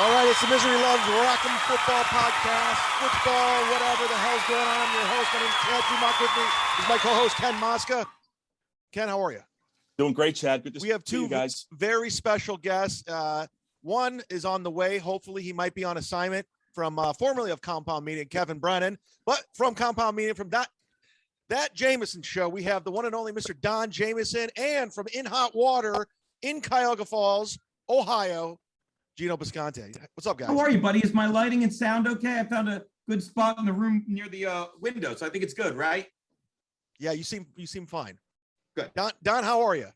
All right, it's the Misery Loves Rockin' Football Podcast. Football, whatever the hell's going on. I'm your host. My name's chad-zumock. With me is my co-host, Ken Mosca. Ken, how are you? Doing great, Chad. Good to see you. We have two guys. Very special guests. One is on the way. Hopefully, he might be on assignment from formerly of Compound Media, Kevin Brennan, but from Compound Media, from that Jamieson show, we have the one and only Mr. Don Jamieson, and from In Hot Water in Cuyahoga Falls, Ohio, Geno Bisconte. What's up, guys? How are you, buddy? Is my lighting and sound okay? I found a good spot in the room near the window, so I think it's good, right? Yeah, you seem fine. Good. Don, how are you?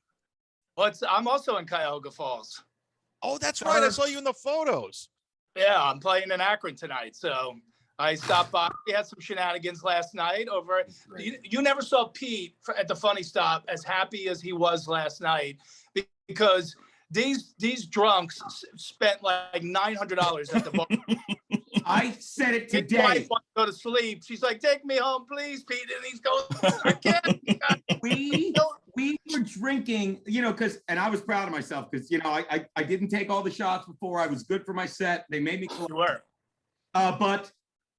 Well, I'm also in Cuyahoga Falls. Oh, that's right. I saw you in the photos. Yeah, I'm playing in Akron tonight, so I stopped by. We had some shenanigans last night over. You never saw Pete at the Funny Stop as happy as he was last night because these drunks spent like $900 at the bar. I said it His today. wife wants to go to sleep. She's like, "Take me home, please, Pete." And he's going, "I can't." We were drinking, and I was proud of myself because I didn't take all the shots before. I was good for my set. They made me close. You were. But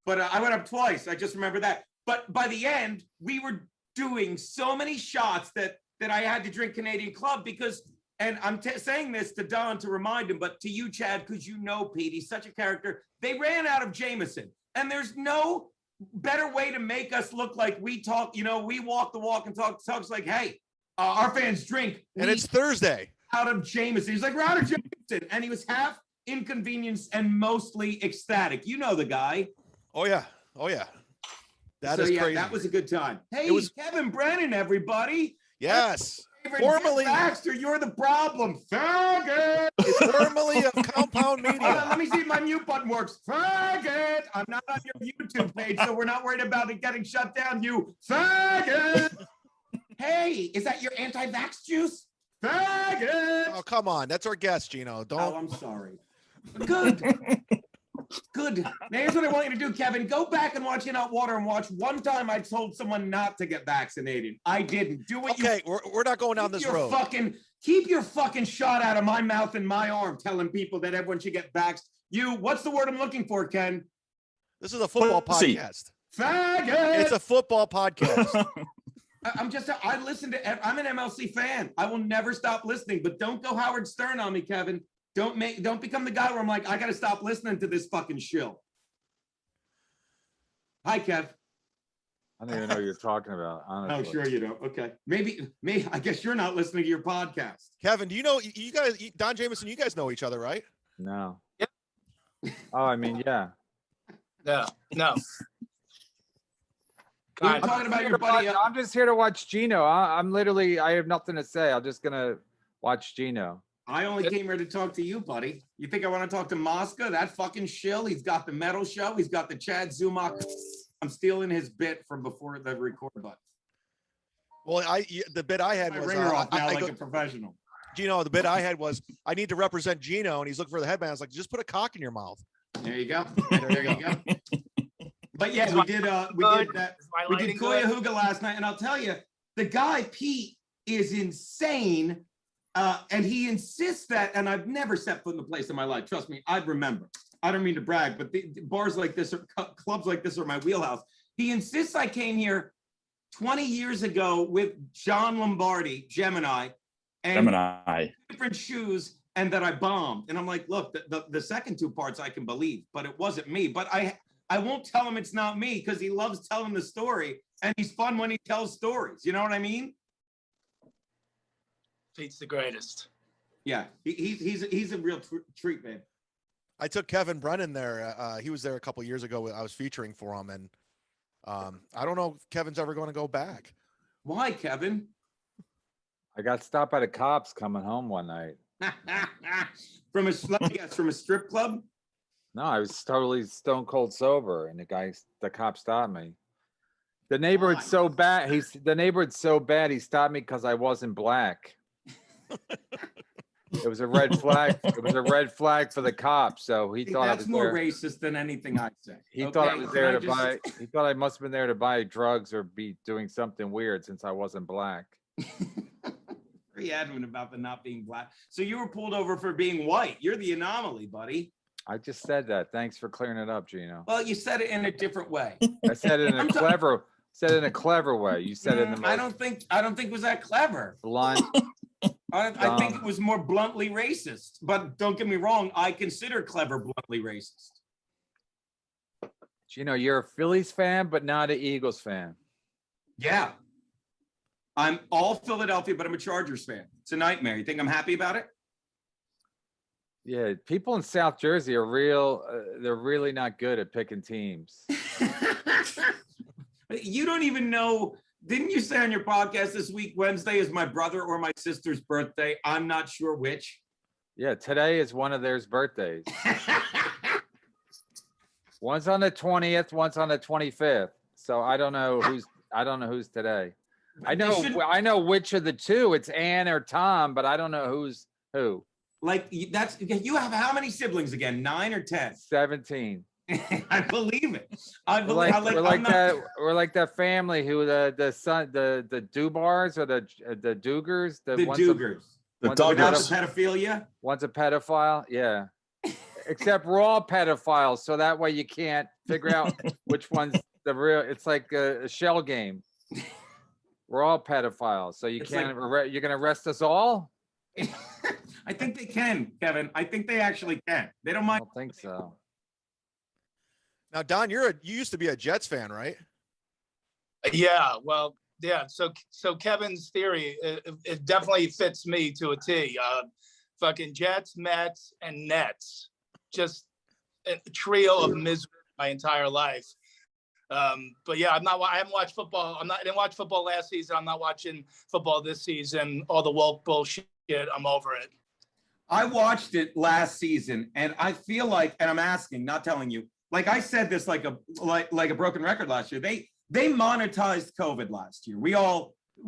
I went up twice. I just remember that. But by the end, we were doing so many shots that I had to drink Canadian Club because. And I'm saying this to Don to remind him, but to you, Chad, because you know Pete, he's such a character. They ran out of Jamieson, and there's no better way to make us look like we talk. We walk the walk and talk like, hey, our fans drink. And it's Thursday. Out of Jamieson. He's like, we're out of Jamieson. And he was half inconvenienced and mostly ecstatic. You know the guy. Oh, yeah. That is crazy. That was a good time. Hey, it was Kevin Brennan, everybody. Yes. Formerly, Baxter, you're the problem. Faggot. Formerly of Compound Media. Hold on, let me see if my mute button works. Faggot. I'm not on your YouTube page, so we're not worried about it getting shut down. You faggot. Hey, is that your anti-vax juice? Faggot. Oh, come on. That's our guest, Geno. Don't. Oh, I'm sorry. Good. Good. Now, here's what I want you to do, Kevin. Go back and watch In Hot Water and watch one time I told someone not to get vaccinated. I didn't. Do what okay, we're not going down this road. Keep your fucking shot out of my mouth and my arm telling people that everyone should get vaxxed. What's the word I'm looking for, Ken? This is a football podcast. Faggot! It's a football podcast. I listen to, I'm an MLC fan. I will never stop listening, but don't go Howard Stern on me, Kevin. Don't become the guy where I'm like, I got to stop listening to this fucking shill. Hi, Kev. I don't even know what you're talking about, honestly. Oh, sure you don't. Okay. Maybe, I guess you're not listening to your podcast. Kevin, do you know, you guys, Don Jamieson, you guys know each other, right? No. Yep. Oh, I mean, yeah. No. We were talking about your buddy. I'm just here to watch Geno. I have nothing to say. I'm just going to watch Geno. I only came here to talk to you, buddy. You think I want to talk to Mosca? That fucking shill. He's got the metal show. He's got the chad-zumock. I'm stealing his bit from before the record button. Well, the bit I had was ringer off now like a professional. Geno, the bit I had was I need to represent Geno, and he's looking for the headband. I was like, just put a cock in your mouth. There you go. There you go. But yeah, we did Cuyahoga last night, and I'll tell you, the guy Pete is insane. And he insists that, and I've never set foot in the place in my life. Trust me, I'd remember. I don't mean to brag, but the bars like this or clubs like this are my wheelhouse. He insists I came here 20 years ago with John Lombardi, Gemini, and different shoes, and that I bombed. And I'm like, look, the second two parts I can believe, but it wasn't me. But I won't tell him it's not me because he loves telling the story, and he's fun when he tells stories. You know what I mean? Pete's the greatest. Yeah, he's a real treat, man. I took Kevin Brennan there. He was there a couple years ago. I was featuring for him, and I don't know if Kevin's ever going to go back. Why, Kevin? I got stopped by the cops coming home one night. From a strip club? No, I was totally stone cold sober, and the cop stopped me. The neighborhood's so bad. The neighborhood's so bad. He stopped me because I wasn't black. It was a red flag. It was a red flag for the cops. So he thought that's more racist than anything I'd say. He thought I was there to buy. He thought I must have been there to buy drugs or be doing something weird since I wasn't black. Very adamant about the not being black. So you were pulled over for being white. You're the anomaly, buddy. I just said that. Thanks for clearing it up, Geno. Well, you said it in a different way. I said it in a clever way. You said it in the most I don't think it was that clever. blunt. I think it was more bluntly racist. But don't get me wrong, I consider clever bluntly racist. Geno, you're a Phillies fan, but not an Eagles fan. Yeah. I'm all Philadelphia, but I'm a Chargers fan. It's a nightmare. You think I'm happy about it? Yeah, people in South Jersey are they're really not good at picking teams. You don't even know. Didn't you say on your podcast this week, Wednesday is my brother or my sister's birthday? I'm not sure which. Yeah, today is one of their birthdays. One's on the 20th, one's on the 25th. So I don't know who's today. I know which of the two. It's Ann or Tom, but I don't know who's who. Like you have how many siblings again? 9 or 10? 17. I believe it. We're like that family who the son, the Dubars or the Dugars. The Dugars. Without the pedophilia. One's a pedophile. Yeah. Except we're all pedophiles, so that way you can't figure out which one's the real. It's like a shell game. We're all pedophiles, so you can't. You're gonna arrest us all? I think they can, Kevin. I think they actually can. They don't mind. I don't think so. Now, Don, you used to be a Jets fan, right? Yeah, well, yeah. So Kevin's theory, it definitely fits me to a T. Fucking Jets, Mets, and Nets. Just a trio of misery my entire life. But yeah, I haven't watched football. I didn't watch football last season. I'm not watching football this season. All the woke bullshit. I'm over it. I watched it last season, and I feel like, and I'm asking, not telling you, like I said this like a broken record last year. They monetized COVID last year.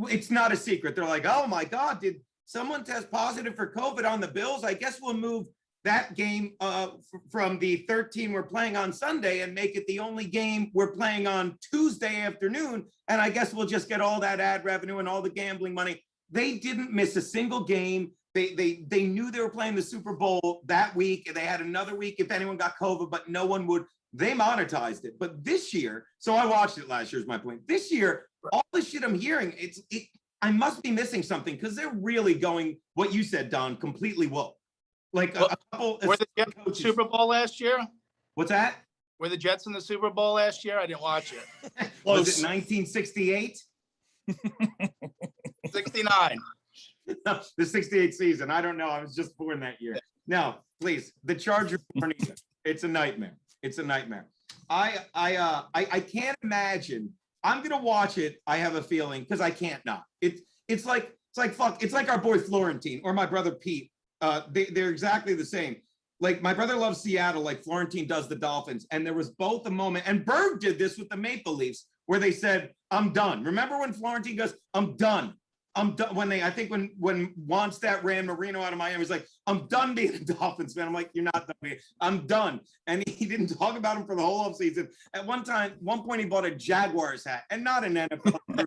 It's not a secret. They're like, oh my God, did someone test positive for COVID on the Bills? I guess we'll move that game from the 13 we're playing on Sunday and make it the only game we're playing on Tuesday afternoon. And I guess we'll just get all that ad revenue and all the gambling money. They didn't miss a single game. They knew they were playing the Super Bowl that week, and they had another week if anyone got COVID, but no one would. They monetized it. But this year, so I watched it last year is my point. This year, all the shit I'm hearing, I must be missing something because they're really going, what you said, Don, completely woke. Like a couple. Were the Jets in the Super Bowl last year? What's that? Were the Jets in the Super Bowl last year? I didn't watch it. Was it 1968? 69. No, the 68 season. I don't know. I was just born that year. No, please. The Chargers. It's a nightmare. It's a nightmare. I can't imagine. I'm gonna watch it. I have a feeling because I can't not. It's like our boy Florentine or my brother Pete. They're exactly the same. Like my brother loves Seattle, like Florentine does the Dolphins. And there was both a moment, and Berg did this with the Maple Leafs, where they said, "I'm done." Remember when Florentine goes, "I'm done." I'm done. When Wannstedt ran Marino out of Miami, he's like, "I'm done being a Dolphins fan." I'm like, "You're not done. I'm done." And he didn't talk about him for the whole offseason. At one point, he bought a Jaguars hat, and not an NFL,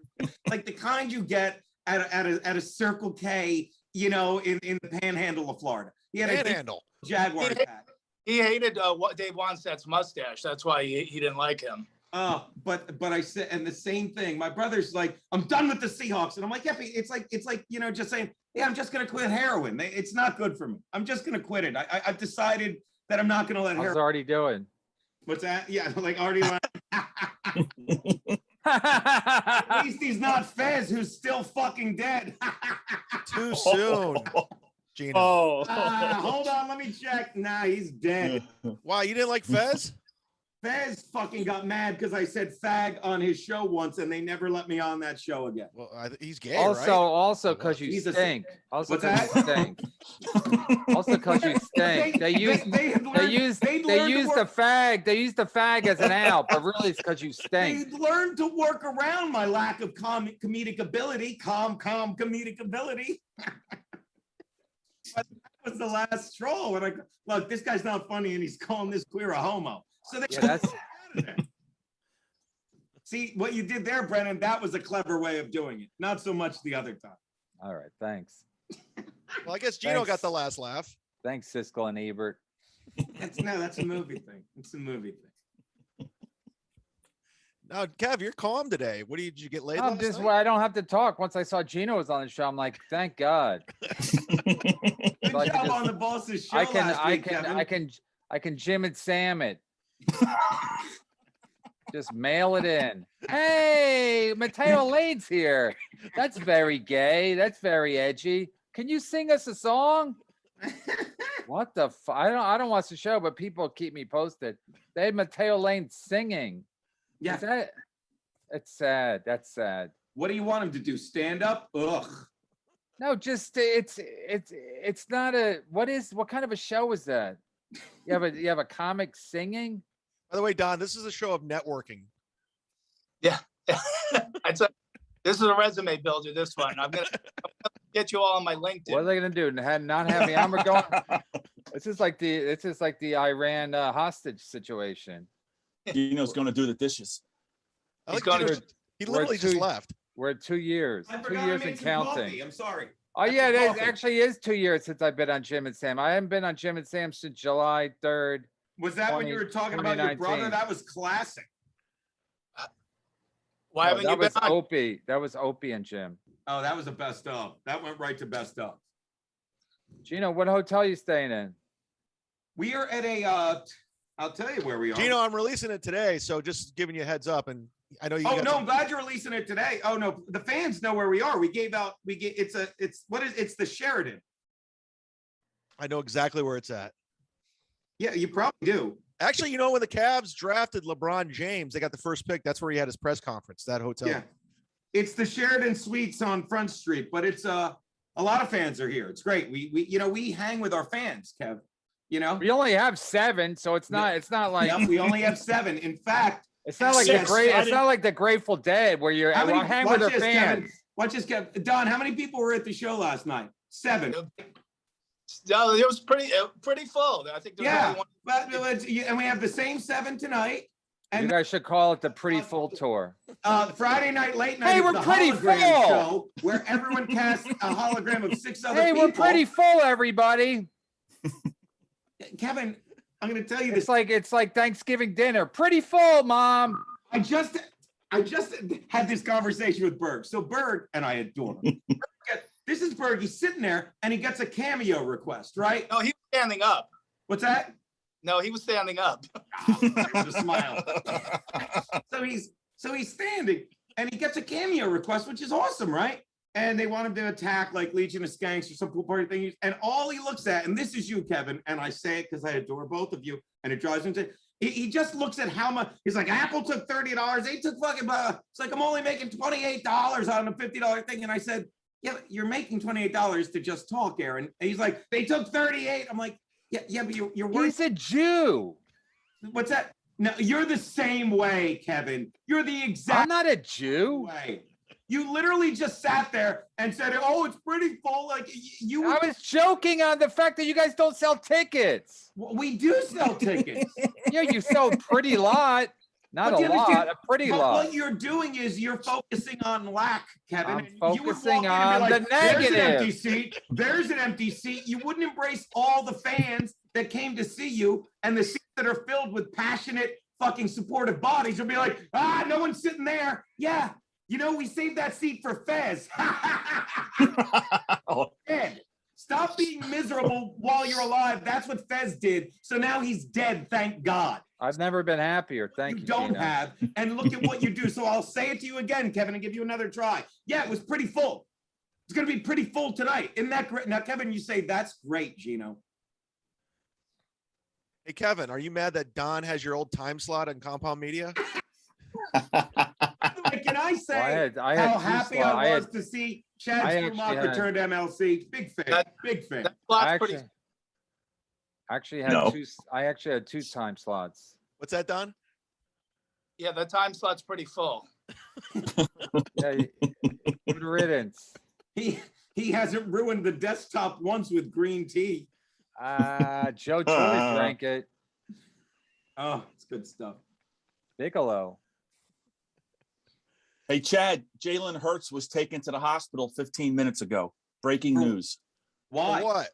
like the kind you get at a Circle K, in the Panhandle of Florida. He had a Jaguars hat. He hated Dave Wannstedt's mustache. That's why he didn't like him. But I said, and the same thing. My brother's like, "I'm done with the Seahawks," and I'm like, "Yeah, it's like just saying, yeah, I'm just gonna quit heroin. It's not good for me. I'm just gonna quit it. I've decided that I'm not gonna let heroin." I was already doing. What's that? Yeah, like already. At least he's not Fez, who's still fucking dead. Too soon, Geno. Hold on, let me check. Nah, he's dead. Wow, you didn't like Fez? Fez fucking got mad because I said fag on his show once, and they never let me on that show again. Well, he's gay, also, right? Also, because you stink. Also, because you stink. Also, because you stink. They use the fag as an out, but really it's because you stink. They learned to work around my lack of comedic ability. Comedic ability. But that was the last straw. When look, this guy's not funny, and he's calling this queer a homo. So that's see what you did there, Brennan. That was a clever way of doing it. Not so much the other time. All right, thanks. Well, I guess Geno got the last laugh. Thanks, Siskel and Ebert. That's a movie thing. It's a movie thing. Now, Kev, you're calm today. What did you get laid? I'm just where I don't have to talk. Once I saw Geno was on the show, I'm like, thank God. Good So job on the boss's show last week, Kevin. I can Jim and Sam it. Just mail it in. Hey, Mateo Lane's here. That's very gay. That's very edgy. Can you sing us a song? What the I don't watch the show, but people keep me posted. They had Mateo Lane singing. Yeah. It's sad. That's sad. What do you want him to do? Stand up? Ugh. No, just it's not a what kind of a show is that? You have a comic singing? By the way, Don, this is a show of networking. Yeah. This is a resume builder, this one. I'm gonna get you all on my LinkedIn. What are they gonna do? Not have me? I'm going. This is like the Iran hostage situation. Geno's going to do the dishes. He literally just left. We're at 2 years. 2 years and counting. Coffee. I'm sorry. Oh yeah, it actually is 2 years since I've been on Jim and Sam. I haven't been on Jim and Sam since July 3rd. Was that when you were talking about your brother? That was classic. Why haven't you been on? Opie. That was Opie and Jim. Oh, that was a best of. That went right to best of. Geno, what hotel you staying in? We are at a I'll tell you where we are. Geno, I'm releasing it today, so just giving you a heads up. And I know you. Oh no, I'm glad you're releasing it today. Oh no, the fans know where we are. It's the Sheridan. I know exactly where it's at. Yeah, you probably do. Actually, when the Cavs drafted LeBron James, they got the first pick. That's where he had his press conference. That hotel. Yeah, it's the Sheridan Suites on Front Street, but it's a lot of fans are here. It's great. We hang with our fans, Kev. We only have 7, so it's not like we only have 7. In fact, it's not like it's not like the Grateful Dead where you're hang with their fans. Kevin, watch this, Kev. Don, how many people were at the show last night? 7. No, it was pretty full. I think and we have the same 7 tonight. And you guys should call it the Pretty Full Tour. Friday night, late night. Hey, we're pretty full. Show where everyone casts a hologram of 6 other people. Hey, we're pretty full, everybody. Kevin, I'm going to tell you this. It's like Thanksgiving dinner. Pretty full, Mom. I just had this conversation with Berg. So Berg, and I adore him. This is Berg. He's sitting there and he gets a cameo request, right? No, he was standing up. What's that? No, he was standing up. There's a smile. So he's standing and he gets a cameo request, which is awesome, right? And they want him to attack like Legion of Skanks or some pool party thing. And all he looks at, and this is you, Kevin, and I say it because I adore both of you, and it drives him to. He just looks at how much. He's like, Apple took $30. They took fucking. It's like I'm only making $28 on a $50 thing. And I said, yeah, but you're making $28 to just talk, Aaron. And he's like, they took $38. I'm like, yeah, but you're worth. He's a Jew. What's that? No, you're the same way, Kevin. You're the exact. I'm not a Jew. Way. You literally just sat there and said, "Oh, it's pretty full." Like you. I was joking on the fact that you guys don't sell tickets. Well, we do sell tickets. Yeah, you sell a pretty lot. Not a lot, a pretty lot. What you're doing is you're focusing on lack, Kevin. I'm focusing on the negative. There's an empty seat. There's an empty seat. You wouldn't embrace all the fans that came to see you and the seats that are filled with passionate, fucking supportive bodies. You'll be like, no one's sitting there. Yeah. We saved that seat for Fez. Ed, stop being miserable while you're alive. That's what Fez did. So now he's dead, thank God. I've never been happier. Thank you. You don't have. And look at what you do. So I'll say it to you again, Kevin, and give you another try. Yeah, it was pretty full. It's going to be pretty full tonight. Isn't that great? Now, Kevin, you say that's great, Geno. Hey, Kevin, are you mad that Don has your old time slot on Compound Media? Can I say how happy I was to see chad-zumock return to MLC? Big fan. Big fan. I actually had 2 time slots. What's that, Don? Yeah, the time slot's pretty full. Yeah, good riddance. He hasn't ruined the desktop once with green tea. Joe Torre drank it. Oh, it's good stuff. Bigelow. Hey, Chad, Jalen Hurts was taken to the hospital 15 minutes ago. Breaking news. Why? For what?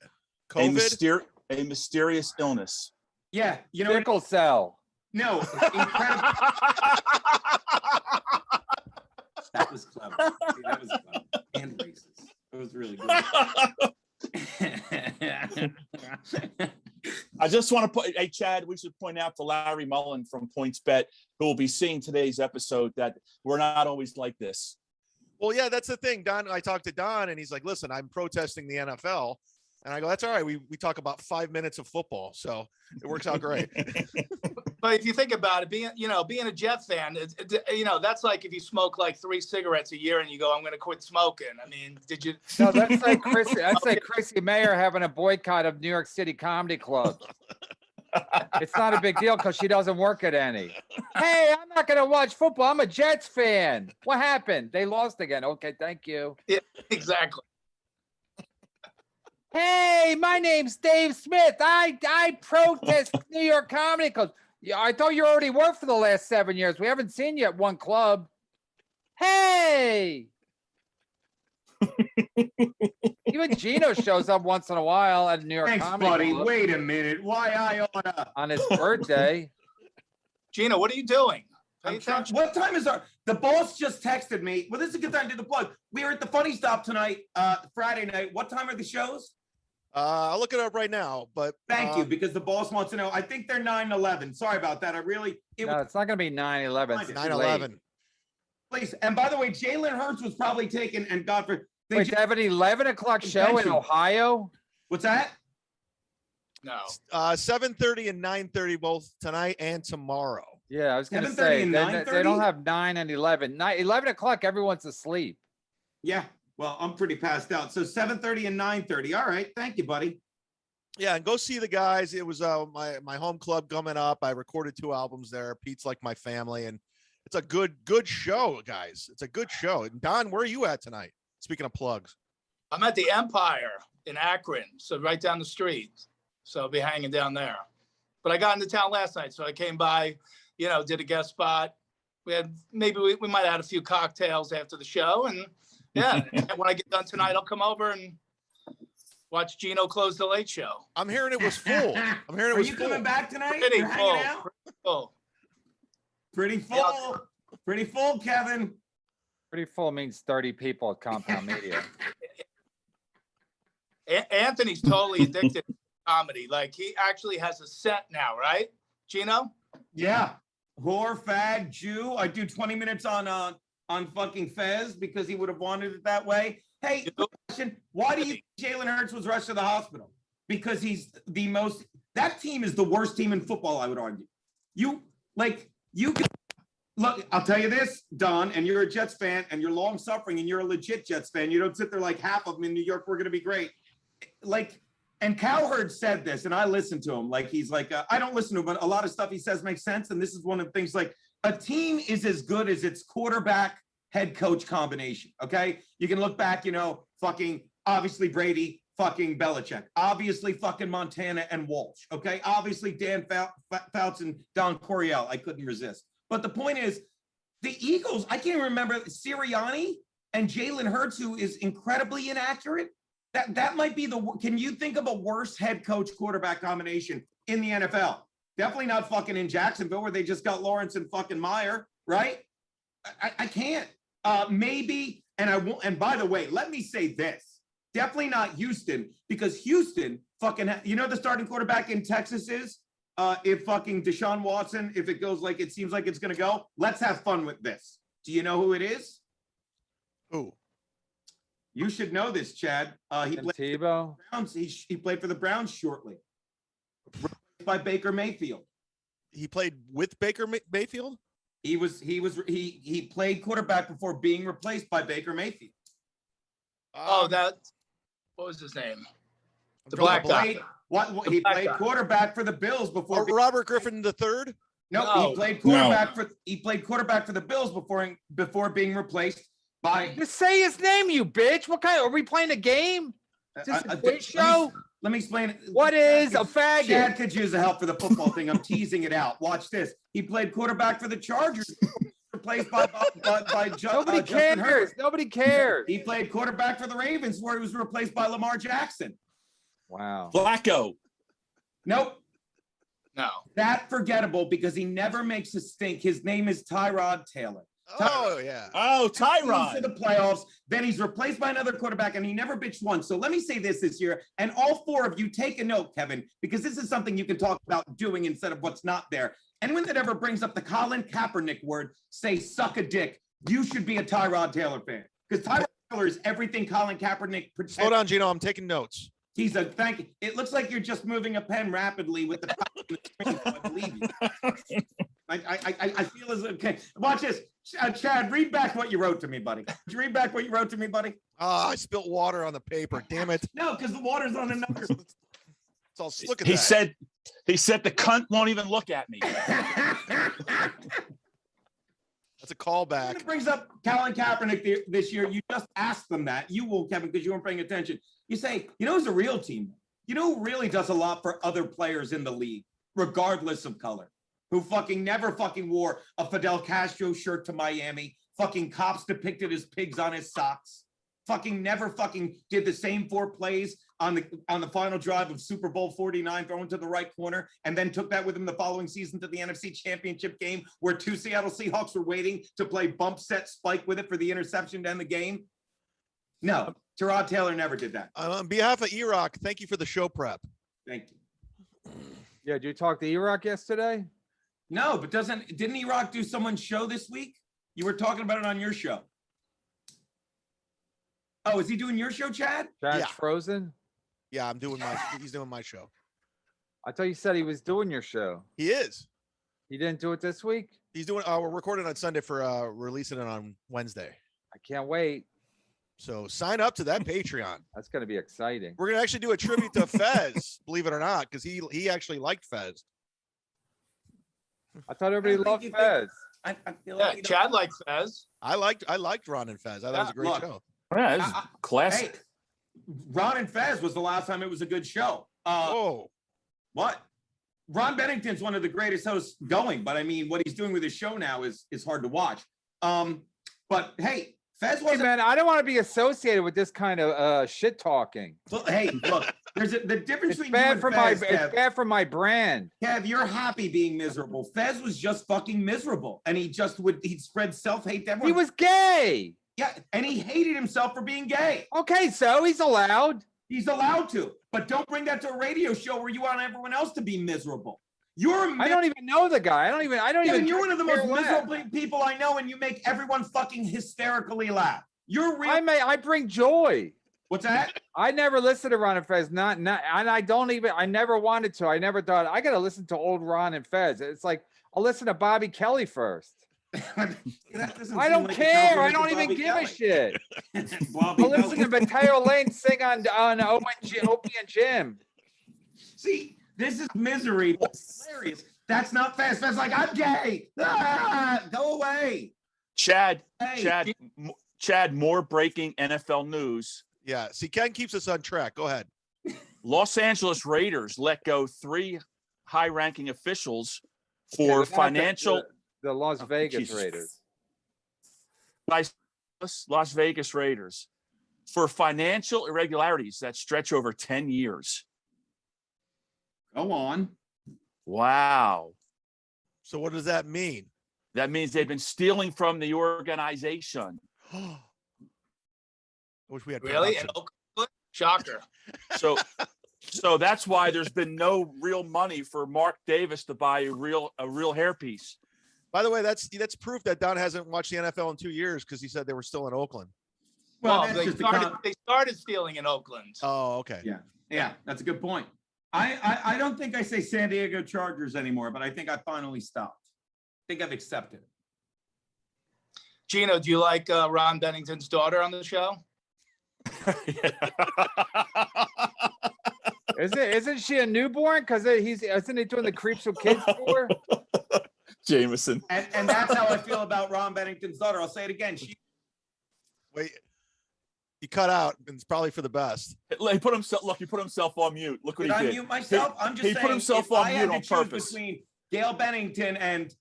COVID? A mysterious illness. Yeah, you know, Sickle cell. no, incredible. That was clever. See, that was clever and racist. It was really good. I just want to put, hey, Chad, we should point out to Larry Mullen from PointsBet, who will be seeing today's episode, that we're not always like this. Well, yeah, that's the thing. Don, I talked to Don and he's like, listen, I'm protesting the NFL. And I go, that's all right. We talk about 5 minutes of football. So it works out great. But if you think about it, being a Jet fan, that's like if you smoke like 3 cigarettes a year and you go, I'm going to quit smoking. I mean, did you? No, that's like Chrissy Mayer having a boycott of New York City comedy clubs. It's not a big deal because she doesn't work at any. Hey, I'm not going to watch football. I'm a Jets fan. What happened? They lost again. Okay, thank you. Yeah, exactly. Hey, my name's Dave Smith. I protest New York comedy clubs. Yeah, I thought you already worked for the last 7 years. We haven't seen you at one club. Hey. Even Geno shows up once in a while at New York Thanks, Comedy buddy. Club. Wait a minute. Why I oughta? On his birthday. Gino, what are you doing? Pay attention. What time is the boss just texted me? Well, this is a good time to do the plug. We are at the Funny Stop tonight, Friday night. What time are the shows? I'll look it up right now, but Thank you, because the boss wants to know. I think they're 9/11. Sorry about that. No, it's not going to be 9/11. It's 9/11. Please. And by the way, Jalen Hurts was probably taken, and God for. Wait, they have an 11 o'clock show in Ohio? What's that? No. 7:30 and 9:30 both tonight and tomorrow. Yeah, I was going to 7:30 say, and they don't 9:30? have 9 and 11. 11 o'clock, everyone's asleep. Yeah. Well, I'm pretty passed out. So 7:30 and 9:30. All right. Thank you, buddy. Yeah, and go see the guys. It was my home club coming up. I recorded 2 albums there. Pete's like my family, and it's a good show, guys. It's a good show. And Don, where are you at tonight? Speaking of plugs. I'm at the Empire in Akron, so right down the street. So I'll be hanging down there. But I got into town last night, so I came by, did a guest spot. We might have had a few cocktails after the show, and yeah, when I get done tonight, I'll come over and watch Geno close the late show. I'm hearing it was full. I'm hearing it was full. Are you coming back tonight? Pretty You're full. hanging out? Pretty full. Pretty full. Pretty full, Kevin. Pretty full means 30 people at Compound Media. Anthony's totally addicted to comedy. Like, he actually has a set now, right, Geno? Yeah. Whore, fag, Jew. I do 20 minutes on fucking Fez because he would have wanted it that way. Hey, question. Why do you think Jalen Hurts was rushed to the hospital? Because he's that team is the worst team in football, I would argue. Look, I'll tell you this, Don, and you're a Jets fan and you're long suffering and you're a legit Jets fan. You don't sit there like half of them in New York, we're going to be great. And Cowherd said this, and I listened to him. He's like, I don't listen to him, but a lot of stuff he says makes sense. And this is one of the things, a team is as good as its quarterback head coach combination. Okay. You can look back, fucking obviously Brady, fucking Belichick, obviously fucking Montana and Walsh. Okay. Obviously Dan Fouts and Don Coryell. I couldn't resist. But the point is, the Eagles, I can't remember Sirianni and Jalen Hurts, who is incredibly inaccurate. That might be can you think of a worse head coach quarterback combination in the NFL? Definitely not fucking in Jacksonville where they just got Lawrence and fucking Meyer, right? I can't. Maybe, and I won't. And by the way, let me say this. Definitely not Houston, because Houston fucking, the starting quarterback in Texas is? If fucking Deshaun Watson, if it goes like it seems like it's going to go, let's have fun with this. Do you know who it is? Who? You should know this, Chad. He played Tebow. Browns. He played for the Browns shortly. By Baker Mayfield. He played with Baker Mayfield? He played quarterback before being replaced by Baker Mayfield. What was his name? The black guy. He played quarterback for the Bills before. Robert Griffin III? No, he played quarterback for the Bills before being replaced by. Just say his name, you bitch. What kind? Are we playing a game? Is this a quiz show? Let me explain it. What is a faggot? Chad could use the help for the football thing. I'm teasing it out. Watch this. He played quarterback for the Chargers, replaced by Nobody cares. Nobody cares. He played quarterback for the Ravens, where he was replaced by Lamar Jackson. Wow. Flacco. Nope. No. That forgettable because he never makes a stink. His name is Tyrod Taylor. Oh, yeah. Oh, To Tyrod. the playoffs, then he's replaced by another quarterback, and he never bitched once. So let me say this year, and all four of you take a note, Kevin, because this is something you can talk about doing instead of what's not there. Anyone that ever brings up the Colin Kaepernick word, say suck a dick. You should be a Tyrod Taylor fan because Tyrod Taylor is everything Colin Kaepernick. Slow down, Geno. I'm taking notes. He's a thank you. It looks like you're just moving a pen rapidly with the. I believe you. I feel as okay. Watch this, Chad. Read back what you wrote to me, buddy. Did you read back what you wrote to me, buddy? I spilt water on the paper. Damn it. No, because the water's on the number. It's all look at He that. said the cunt won't even look at me. That's a callback. It brings up Colin Kaepernick this year. You just asked them that. You will, Kevin, because you weren't paying attention. You say, you know who's a real team? You know who really does a lot for other players in the league, regardless of color? Who fucking never fucking wore a Fidel Castro shirt to Miami, fucking cops depicted as pigs on his socks, fucking never fucking did the same 4 plays on the final drive of Super Bowl 49, throwing to the right corner, and then took that with him the following season to the NFC Championship game where 2 Seattle Seahawks were waiting to play bump set spike with it for the interception to end the game. No, Tyrod Taylor never did that. On behalf of E-Rock, thank you for the show prep. Thank you. Yeah, did you talk to E-Rock yesterday? No, but didn't E-Rock do someone's show this week? You were talking about it on your show. Oh, is he doing your show, Chad? Chad's Yeah. frozen? Yeah, he's doing my show. I thought you said he was doing your show. He is. He didn't do it this week? He's doing, we're recording on Sunday for releasing it on Wednesday. I can't wait. So sign up to that Patreon. That's going to be exciting. We're going to actually do a tribute to Fez, believe it or not, because he actually liked Fez. I thought everybody loved Fez. I feel Yeah, like Chad likes Fez. I liked Ron and Fez. I thought it was a great Look. show. Yeah, this is classic. Hey, Ron and Fez was the last time it was a good show. Oh, What? Ron Bennington's one of the greatest hosts going, but I mean, what he's doing with his show now is hard to watch. But hey, Fez Hey, wasn't. man, I don't want to be associated with this kind of shit talking. Hey, look, there's the difference It's between you bad and for Fez, my Kev. it's bad for my brand. Kev, you're happy being miserable. Fez was just fucking miserable, and he'd spread self-hate to everyone. He was gay. Yeah, and he hated himself for being gay. Okay, so he's allowed. He's allowed to, but don't bring that to a radio show where you want everyone else to be miserable. I don't even know the guy. I don't even. You're one of the care most what. miserable people I know, and you make everyone fucking hysterically laugh. You're real. I bring joy. What's that? I never listened to Ron and Fez. Not, and I never wanted to. I never thought I got to listen to old Ron and Fez. It's like I'll listen to Bobby Kelly first. I don't care. I don't even give a shit. I'll listen to Mateo Lane sing on Opie and Jim. See, this is misery. But hilarious. That's not Fez. Fez like, I'm gay. Ah, go away. Chad, Hey. Chad, more breaking NFL news. yeah. See, Ken keeps us on track. Go ahead. Los Angeles Raiders let go 3 high-ranking officials Yeah, for not financial the Las Vegas Jesus. Raiders. Las Vegas Raiders for financial irregularities that stretch over 10 years. Go on. Wow. So what does that mean? That means they've been stealing from the organization. I wish we had Really? production. In Oakland? Shocker. So that's why there's been no real money for Mark Davis to buy a real hairpiece. By the way, that's proof that Don hasn't watched the NFL in 2 years because he said they were still in Oakland. Well, Well, that's they just they started stealing in Oakland. Oh, okay. Yeah, that's a good point. I don't think I say San Diego Chargers anymore, but I think I finally stopped. I think I've accepted it. Gino, do you like Ron Bennington's daughter on the show? Isn't she a newborn? Because isn't he doing the Creeps with Kids tour? Jamieson. And that's how I feel about Ron Bennington's daughter. I'll say it again. Wait, he cut out, and it's probably for the best. He put himself on mute. Look what Did he I did. mute myself? I'm just he saying. put himself if on I had mute to on choose purpose. between Gail Bennington and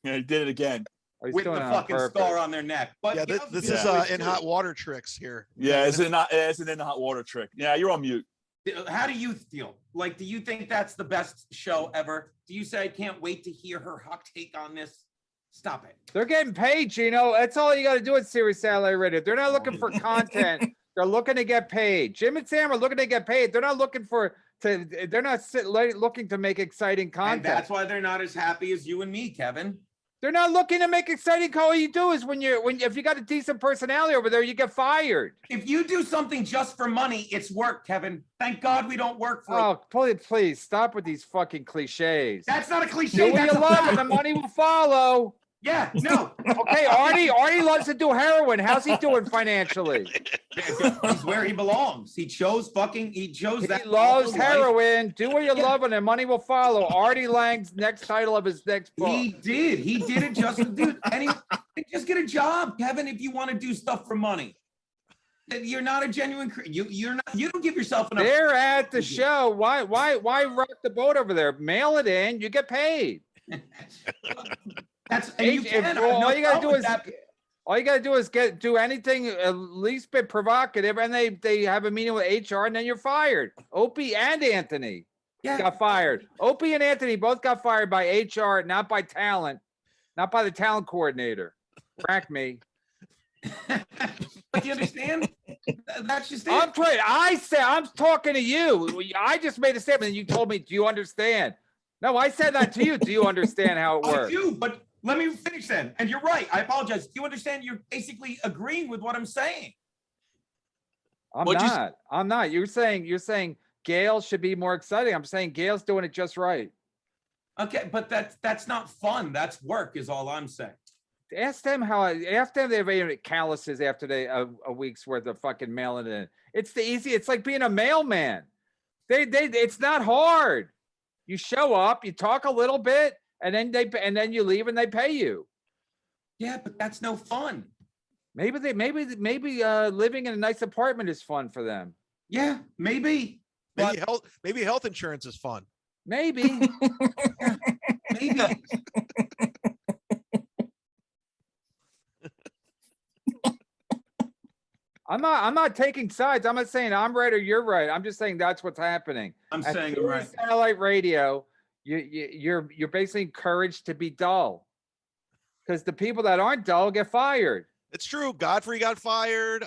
Yeah, he did it again. Oh, he's with the doing it on fucking purpose. scar on their neck. But Yeah, Gail's this good is choice, in too. hot water tricks here. Yeah, it's an in the hot water trick. Yeah, you're on mute. How do you feel? Like, do you think that's the best show ever? Do you say, I can't wait to hear her hot take on this? Stop it. They're getting paid, Gino. That's all you got to do at Sirius Satellite Radio. They're not looking for content. They're looking to get paid. Jim and Sam are looking to get paid. They're not looking they're not looking to make exciting content. And that's why they're not as happy as you and me, Kevin. They're not looking to make exciting. All you do is if you got a decent personality over there, you get fired. If you do something just for money, it's work, Kevin. Thank God we don't work for Oh, please stop with these fucking cliches. That's not a cliche. Do what That's you a love fact. and the money will follow. Yeah, no. Okay, Artie loves to do heroin. How's he doing financially? He's where he belongs. He chose that. He loves heroin. Do what you love and the money will follow. Artie Lang's next title of his next book. He did it just to do. Just get a job, Kevin, if you want to do stuff for money. You're not a genuine. You don't give yourself enough. They're at the show. Why rock the boat over there? Mail it in. You get paid. That's All you gotta do is do anything at least bit provocative, and they have a meeting with HR, and then you're fired. Opie and Anthony got fired. Opie and Anthony both got fired by HR, not by talent, not by the talent coordinator. Crack me. Do you understand? That's just it. I'm talking to you. I just made a statement, and you told me, "Do you understand?" No, I said that to you. Do you understand how it works? I do, but let me finish then. And you're right. I apologize. Do you understand? You're basically agreeing with what I'm saying. I'm not. You're saying Gail should be more exciting. I'm saying Gail's doing it just right. Okay, but that's not fun. That's work, is all I'm saying. Ask them they've made calluses after a week's worth of fucking mailing in. It's like being a mailman. It's not hard. You show up, you talk a little bit, and then you leave and they pay you. Yeah, but that's no fun. Maybe living in a nice apartment is fun for them. Yeah, maybe. Maybe health insurance is fun. Maybe. Maybe. I'm not taking sides. I'm not saying I'm right or you're right. I'm just saying that's what's happening. I'm saying you're right. Satellite radio, you're basically encouraged to be dull, because the people that aren't dull get fired. It's true. Godfrey got fired.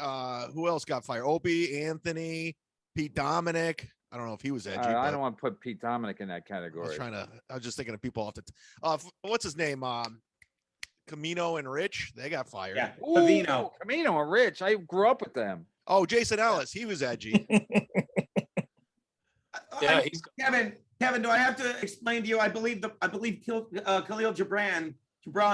Who else got fired? Opie, Anthony, Pete Dominic. I don't know if he was edgy. I don't want to put Pete Dominic in that category. I was just thinking of people off the. What's his name? Camino and Rich. They got fired. Yeah, Camino and Rich. I grew up with them. Oh, Jason Ellis. He was edgy. Yeah, Kevin, do I have to explain to you? I believe Khalil Gibran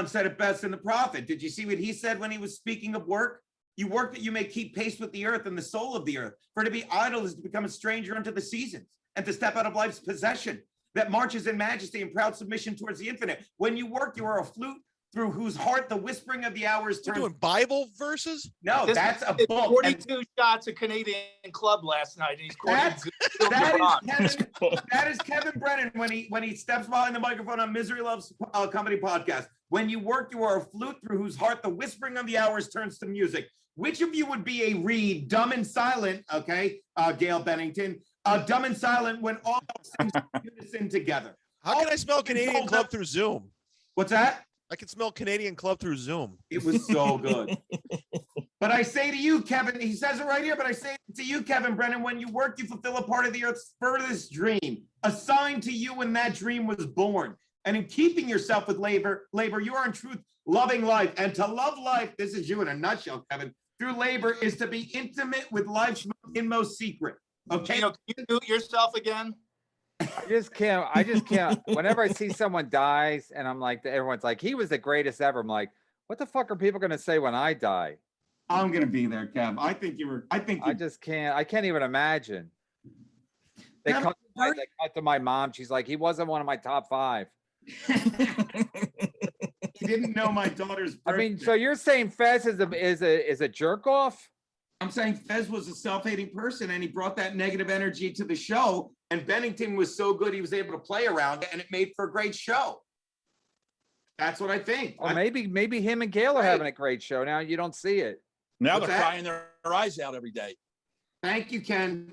said it best in The Prophet. Did you see what he said when he was speaking of work? You work that you may keep pace with the earth and the soul of the earth. For to be idle is to become a stranger unto the seasons, and to step out of life's possession that marches in majesty and proud submission towards the infinite. When you work, you are a flute through whose heart the whispering of the hours turns. Doing Bible verses? No, that's a book. 42 shots of Canadian Club last night, and he's that is Kevin Brennan when he steps behind the microphone on Misery Loves Comedy Podcast. When you work, you are a flute through whose heart the whispering of the hours turns to music. Which of you would be a reed, dumb and silent? Okay, Gail Bennington, dumb and silent when all sing unison together. How can I smell Canadian Club through Zoom? What's that? I can smell Canadian Club through Zoom. It was so good. But I say to you, Kevin, he says it right here, but I say to you, Kevin Brennan, when you work, you fulfill a part of the earth's furthest dream, assigned to you when that dream was born. And in keeping yourself with labor, you are in truth loving life. And to love life, this is you in a nutshell, Kevin, through labor is to be intimate with life's inmost secret. Okay? Can you do it yourself again? I just can't. Whenever I see someone dies and I'm like, everyone's like, he was the greatest ever. I'm like, what the fuck are people going to say when I die? I'm going to be there, Kev. I can't even imagine. They cut to my mom. She's like, he wasn't one of my top 5. He didn't know my daughter's birthday. I mean, so you're saying Fez is a jerk off? I'm saying Fez was a self-hating person, and he brought that negative energy to the show. And Bennington was so good, he was able to play around it, and it made for a great show. That's what I think. Well, maybe him and Gail are having a great show. Now you don't see it. Now they're crying their eyes out every day. Thank you, Ken.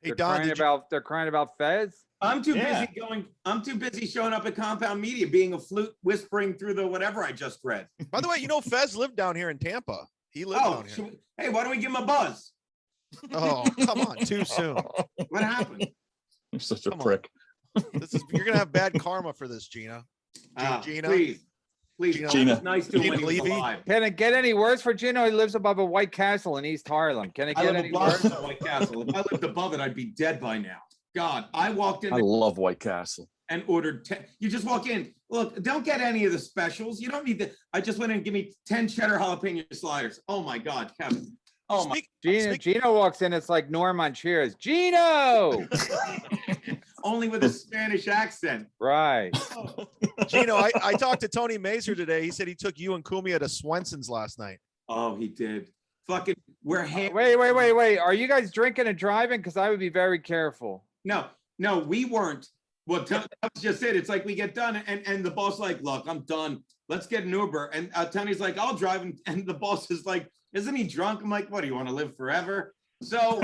Hey, Don, They're crying about Fez. I'm too busy showing up at Compound Media, being a flute whispering through the whatever I just read. by the way, Fez lived down here in Tampa. He lived down here. Hey, why don't we give him a buzz? Oh, come on, too soon. What happened? You're such a prick. You're gonna have bad karma for this, Gina. Gina, please, Gina. It's nice to when he was Levy. alive. Can it get any worse for Gino? He lives above a White Castle in East Harlem. Can it I get live any above worse? White Castle. If I lived above it, I'd be dead by now. God, I walked in I love White Castle. and ordered 10. You just walk in. Look, don't get any of the specials. You don't need the. I just went in and give me 10 cheddar jalapeno sliders. Oh my God, Kevin. Oh my. Gino walks in. It's like Norm on Cheers. Gino. Only with a Spanish accent. Right. Gino, I talked to Tony Mazer today. He said he took you and Cumia to Swenson's last night. Oh, he did. Fucking, we're Wait. Are you guys drinking and driving? Because I would be very careful. No, we weren't. Well, that was just it. It's like we get done and the boss like, look, I'm done. Let's get an Uber. And Tony's like, I'll drive. And the boss is like, isn't he drunk? I'm like, what, do you want to live forever? So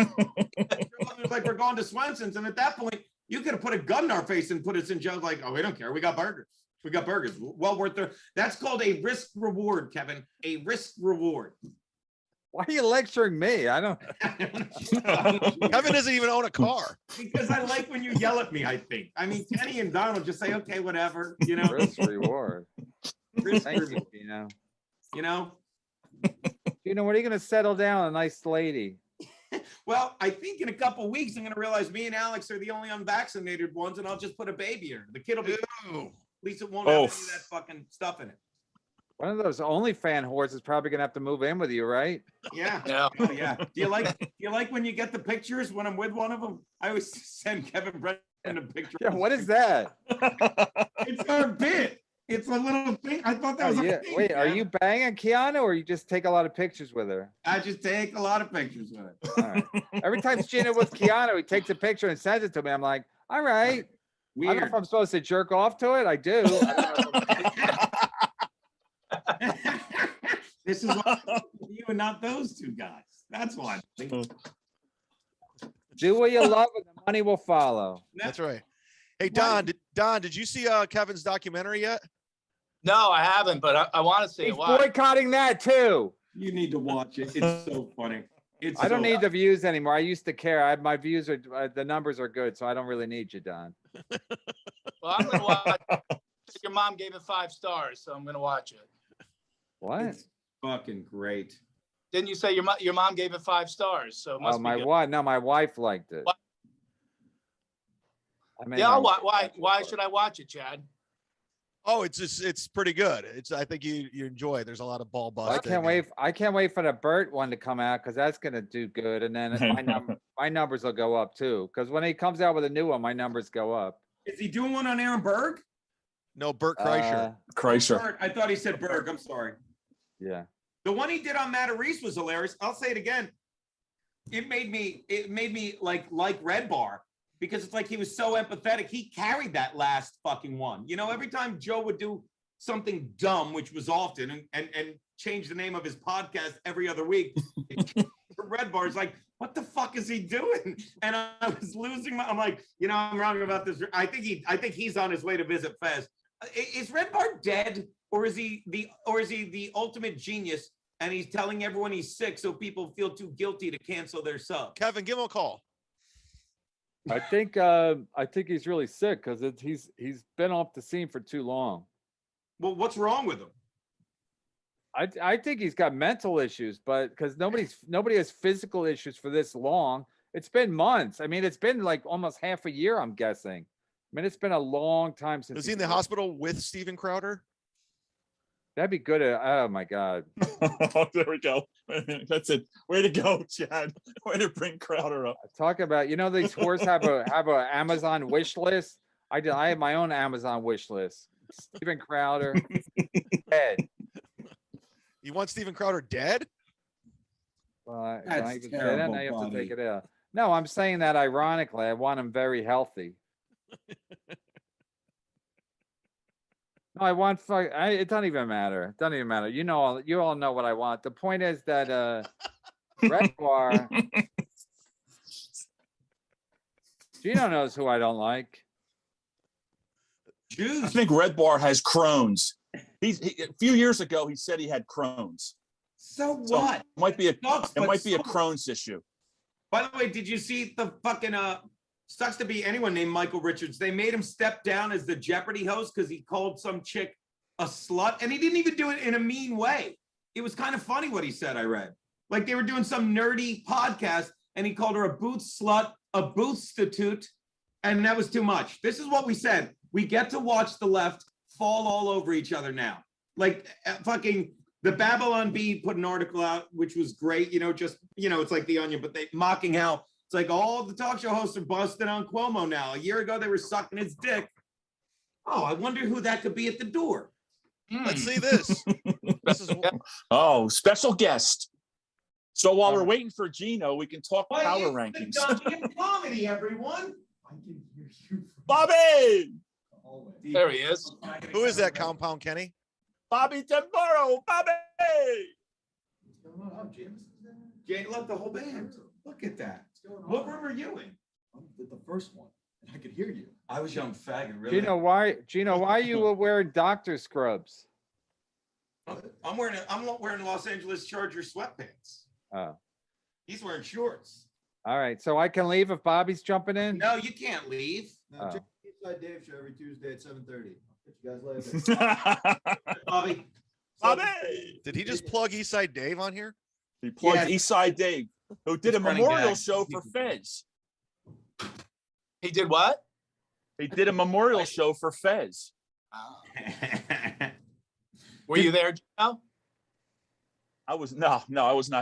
it's like, we're going to Swenson's. And at that point, you could have put a gun in our face and put us in jail. Like, oh, we don't care. We got burgers. Well worth it. That's called a risk reward, Kevin. A risk reward. Why are you lecturing me? I don't. Kevin doesn't even own a car. Because I like when you yell at me, I think. I mean, Kenny and Donald just say, okay, whatever, Risk reward. Thank you, Gino. Gino, when are you going to settle down? A nice lady. Well, I think in a couple of weeks, I'm going to realize me and Alex are the only unvaccinated ones, and I'll just put a baby in her. The kid will be, at least it won't have any of that fucking stuff in it. One of those OnlyFans whores is probably going to have to move in with you, right? Yeah. Oh, yeah. Do you like when you get the pictures when I'm with one of them? I always send Kevin Brennan a picture. Yeah, what is that? It's our bit. It's a little thing. I thought that was a thing. Wait, are you banging Keanu or you just take a lot of pictures with her? I just take a lot of pictures with her. All right. Every time Gina with Keanu, he takes a picture and sends it to me. I'm like, all right. Weird. I don't know if I'm supposed to jerk off to it. I do. This is why you and not those two guys. That's why. Do what you love and the money will follow. That's right. Hey, Don, did you see Kevin's documentary yet? No, I haven't, but I want to see He's it. Why? boycotting that too. You need to watch it. It's so funny. I don't need the views anymore. I used to care. My views are the numbers are good, so I don't really need you, Don. Well, I'm gonna watch. Your mom gave it 5 stars, so I'm gonna watch it. What? It's fucking great. Didn't you say your mom gave it 5 stars? So it must be my good. wife. No, my wife liked it. What? Yeah, why should I watch it, Chad? Oh, it's pretty good. I think you enjoy it. There's a lot of ball busting. I can't wait for the Burt one to come out because that's gonna do good, and then my numbers will go up too. Because when he comes out with a new one, my numbers go up. Is he doing one on Aaron Berg? No, Burt Kreischer. Kreischer. I thought he said Berg. I'm sorry. Yeah. The one he did on Matt Reese was hilarious. I'll say it again. It made me like Red Bar because it's like he was so empathetic. He carried that last fucking one. Every time Joe would do something dumb, which was often, and change the name of his podcast every other week, Red Bar is like, what the fuck is he doing? And I was losing I'm like, I'm wrong about this. I think he's on his way to visit Fez. Is Red Bar dead, or is he the ultimate genius? And he's telling everyone he's sick, so people feel too guilty to cancel their sub. Kevin, give him a call. I think he's really sick because he's been off the scene for too long. Well, what's wrong with him? I think he's got mental issues, but because nobody has physical issues for this long. It's been months. I mean, it's been like almost half a year, I'm guessing. I mean, it's been a long time since. Was he in the hospital with Steven Crowder? That'd be good. Oh my God. There we go. That's it. Way to go, Chad. Way to bring Crowder up. Talk about, these whores have a Amazon wish list. I have my own Amazon wish list. Steven Crowder, dead. You want Steven Crowder dead? Well, That's even say that. Now you have to take it out. No, I'm saying that ironically. I want him very healthy. No, I want it doesn't even matter. It doesn't even matter. You all know what I want. The point is that Red Bar Geno knows who I don't like. I think Red Bar has Crohn's. A few years ago, he said he had Crohn's. So what? It might be a Crohn's issue. By the way, did you see the fucking sucks to be anyone named Michael Richards? They made him step down as the Jeopardy host because he called some chick a slut, and he didn't even do it in a mean way. It was kind of funny what he said, I read. Like they were doing some nerdy podcast, and he called her a booth slut, a boothstitute, and that was too much. This is what we said. We get to watch the left fall all over each other now. Like fucking the Babylon Bee put an article out, which was great. It's like The Onion, but they mocking how it's like all the talk show hosts are busted on Cuomo now. A year ago, they were sucking his dick. Oh, I wonder who that could be at the door. Let's see this. Special guest. So while we're waiting for Geno, we can talk power rankings. Comedy, everyone. I can hear you. Bobby! There he is. Who is that, Compound Kenny? Bobby tomorrow, Bobby! What's going on? Jameson's there? Jay, look, the whole band. Look at that. What room are you in? I'm the first one, and I could hear you. I was young faggot, really. Geno, why you were wearing doctor scrubs? I'm wearing Los Angeles Chargers sweatpants. Oh. He's wearing shorts. All right, so I can leave if Bobby's jumping in? No, you can't leave. No, check the Inside Dave show every Tuesday at 7:30. I'll catch you guys later. Bobby. Bobby! Did he just plug Eastside Dave on here? He plugged Eastside Dave, who did a memorial show for Fez. He did what? He did a memorial show for Fez. Were you there, Geno? I was not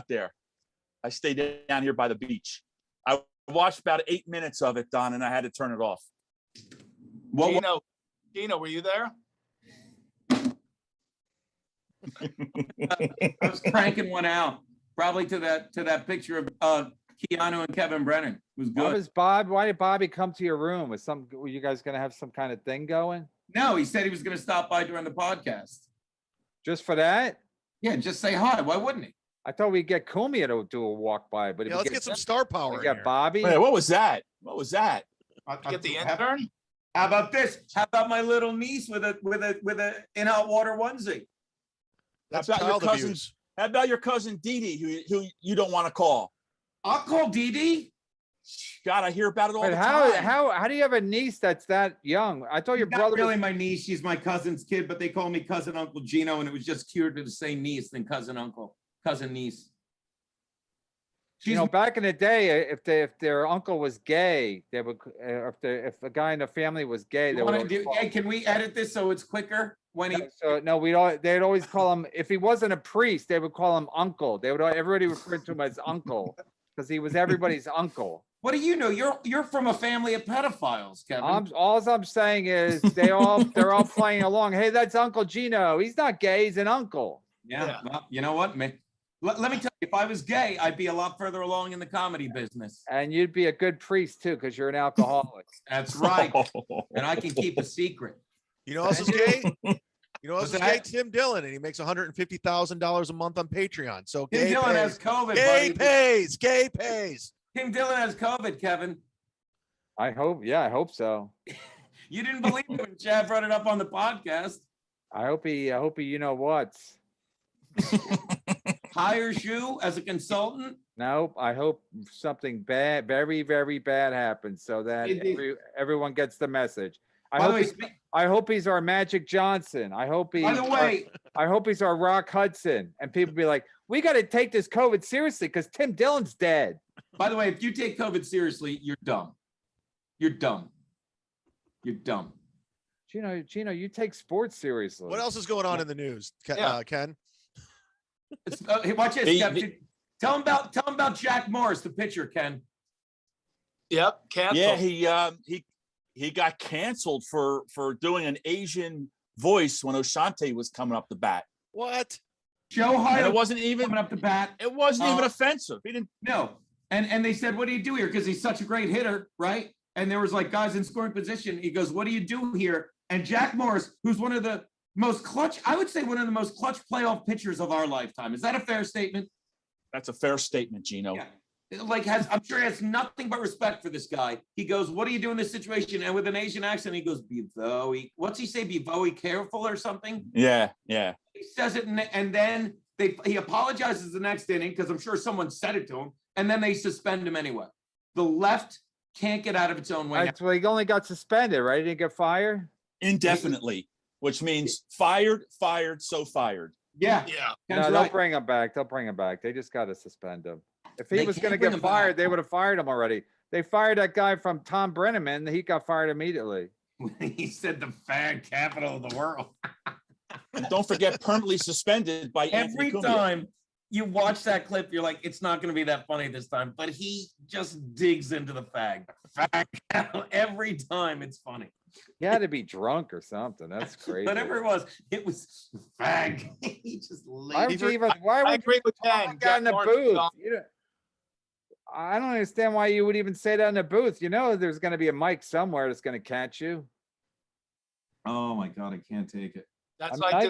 there. I stayed down here by the beach. I watched about 8 minutes of it, Don, and I had to turn it off. Geno, were you there? I was cranking one out, probably to that picture of Keanu and Kevin Brennan. It was good. Why did Bobby come to your room? Were you guys gonna have some kind of thing going? No, he said he was gonna stop by during the podcast. Just for that? Yeah, just say hi. Why wouldn't he? I thought we'd get Cumia to do a walk by, but let's get some star power. We got Bobby. Wait, what was that? Get the intern? How about this? How about my little niece with a in hot water onesie? That's How about child your cousin? abuse. How about your cousin Dee Dee, who you don't want to call? I'll call Dee Dee. God, I hear about it all But the how time. do you have a niece that's that young? I thought your Not brother really was, my niece. She's my cousin's kid, but they call me cousin Uncle Geno, and it was just cured to say niece than cousin niece. back in the day, if their uncle was gay, they would if a guy in the family was gay, they would always call Hey, can we edit this so it's quicker? they'd always call him, if he wasn't a priest, they would call him uncle. Everybody referred to him as uncle because he was everybody's uncle. What do you know? You're from a family of pedophiles, Kevin. All I'm saying is they're all playing along. Hey, that's Uncle Geno. He's not gay. He's an uncle. Yeah. Well, you know what, man? Let me tell you, if I was gay, I'd be a lot further along in the comedy business. And you'd be a good priest too, because you're an alcoholic. That's right. And I can keep a secret. You know who else is gay? You know who else is gay? Tim Dillon, and he makes $150,000 a month on Patreon. So Tim Dillon has COVID. Gay buddy. pays. Tim Dillon has COVID, Kevin. I hope so. You didn't believe it when Chad brought it up on the podcast. I hope he you know what. Hires you as a consultant. Nope. I hope something bad, very, very bad happens so that everyone gets the message. I hope he's our Magic Johnson. I hope he's our Rock Hudson. And people be like, we got to take this COVID seriously because Tim Dillon's dead. By the way, if you take COVID seriously, you're dumb. You're dumb. You're dumb. Geno, you take sports seriously. What else is going on in the news, Ken? Hey, watch this. Kevin. Tell him about Jack Morris, the pitcher, Ken. Yep, canceled. Yeah, he got canceled for doing an Asian voice when O'Shante was coming up the bat. What? Joe Hart. It wasn't even coming up the bat. It wasn't even offensive. He didn't. No. And they said, what do you do here? Because he's such a great hitter, right? And there was like guys in scoring position. He goes, what do you do here? And Jack Morris, who's one of the most clutch, I would say one of the most clutch playoff pitchers of our lifetime. Is that a fair statement? That's a fair statement, Geno. Yeah. like I'm sure he has nothing but respect for this guy. He goes, "What do you do in this situation?" And with an Asian accent, he goes, "Be very." What's he say? Be very careful or something. Yeah. He says it, and then he apologizes the next inning because I'm sure someone said it to him, and then they suspend him anyway. The left can't get out of its own way. That's why he only got suspended, right? He didn't get fired Indefinitely, which means fired, so fired. Yeah. No, they'll bring him back. They'll bring him back. They just got to suspend him. If he was going to get fired, they would have fired him already. They fired that guy from Tom Brennan, and he got fired immediately. He said the fag capital of the world. And don't forget, permanently suspended by Every Anthony Cumia. time you watch that clip, you're like, it's not going to be that funny this time. But he just digs into the fag capital every time. It's funny. He had to be drunk or something. That's crazy. Whatever it was fag. He just why would you I agree with Ken. Get in the booth? I don't understand why you would even say that in the booth. You know, there's going to be a mic somewhere that's going to catch you. Oh my God, I can't take it. That's like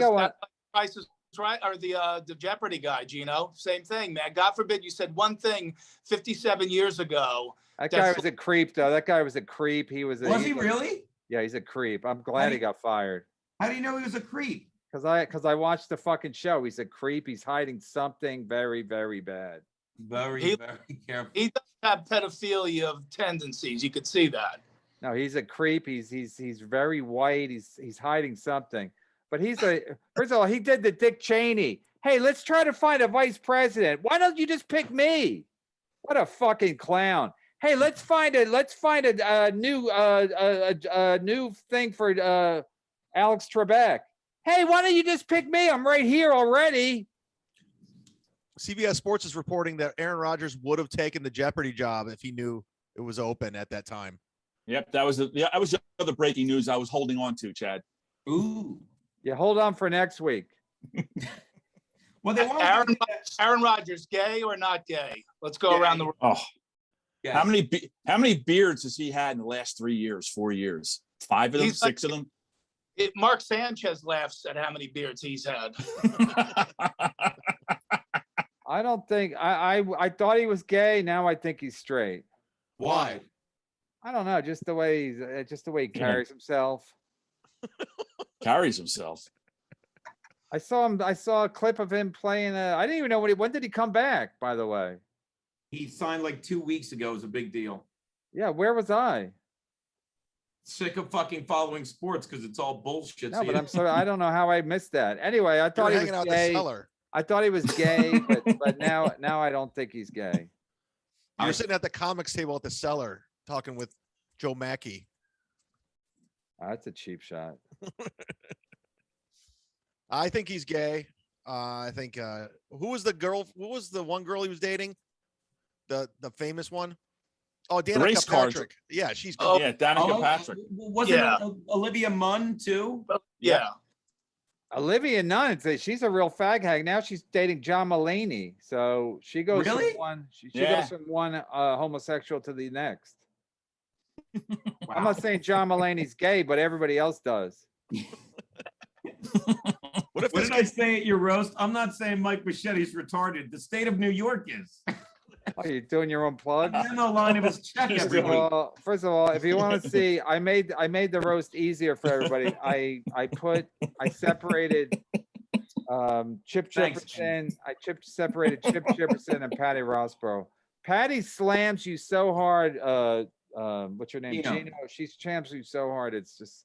Price is Right, or the Jeopardy guy, Geno. Same thing, man. God forbid you said one thing 57 years ago. That guy was a creep, though. That guy was a creep. He was he really? Yeah, he's a creep. I'm glad he got fired. How do you know he was a creep? Because I watched the fucking show. He's a creep. He's hiding something very, very bad. Very careful. He does have pedophilia tendencies. You could see that. No, he's a creep. He's very white. He's hiding something. But first of all, he did the Dick Cheney. Hey, let's try to find a vice president. Why don't you just pick me? What a fucking clown. Hey, let's find a new thing for Alex Trebek. Hey, why don't you just pick me? I'm right here already. CBS Sports is reporting that Aaron Rodgers would have taken the Jeopardy job if he knew it was open at that time. Yep, that was the other breaking news I was holding on to, Chad. Ooh. Yeah, hold on for next week. Well, they want Aaron Rodgers, gay or not gay? Let's go around the world. Oh, yeah. How many beards has he had in the last 3 years, 4 years? 5 of them, 6 of them? Mark Sanchez laughs at how many beards he's had. I don't think I thought he was gay. Now I think he's straight. Why? I don't know. Just the way he carries himself. Carries himself. I saw a clip of him playing. I didn't even know when did he come back, by the way? He signed like 2 weeks ago. It was a big deal. Yeah, where was I? Sick of fucking following sports because it's all bullshit. No, but I'm sorry. I don't know how I missed that. Anyway, I thought he was gay. I thought he was gay, but now I don't think he's gay. You're sitting at the comics table at the Cellar talking with Joe Mackey. That's a cheap shot. I think he's gay. I think who was the girl? What was the one girl he was dating? The famous one? Oh, Danica Patrick. Yeah, she's gay. Yeah, Danica Patrick. Wasn't it Olivia Munn too? Yeah. Olivia Nunn, she's a real fag hag. Now she's dating John Mulaney. So she goes from one goes from one homosexual to the next. Wow. I'm not saying John Mulaney's gay, but everybody else does. What did I say at your roast? I'm not saying Mike Machetti's retarded. The state of New York is. Oh, you're doing your own plug? I'm in the line of his check every week. First of all, if you want to see, I made the roast easier for everybody. I separated Chip Chipperson. Separated Chip Chipperson and Patty Rossborough. Patty slams you so hard. What's her name? Geno. She slams you so hard. It's just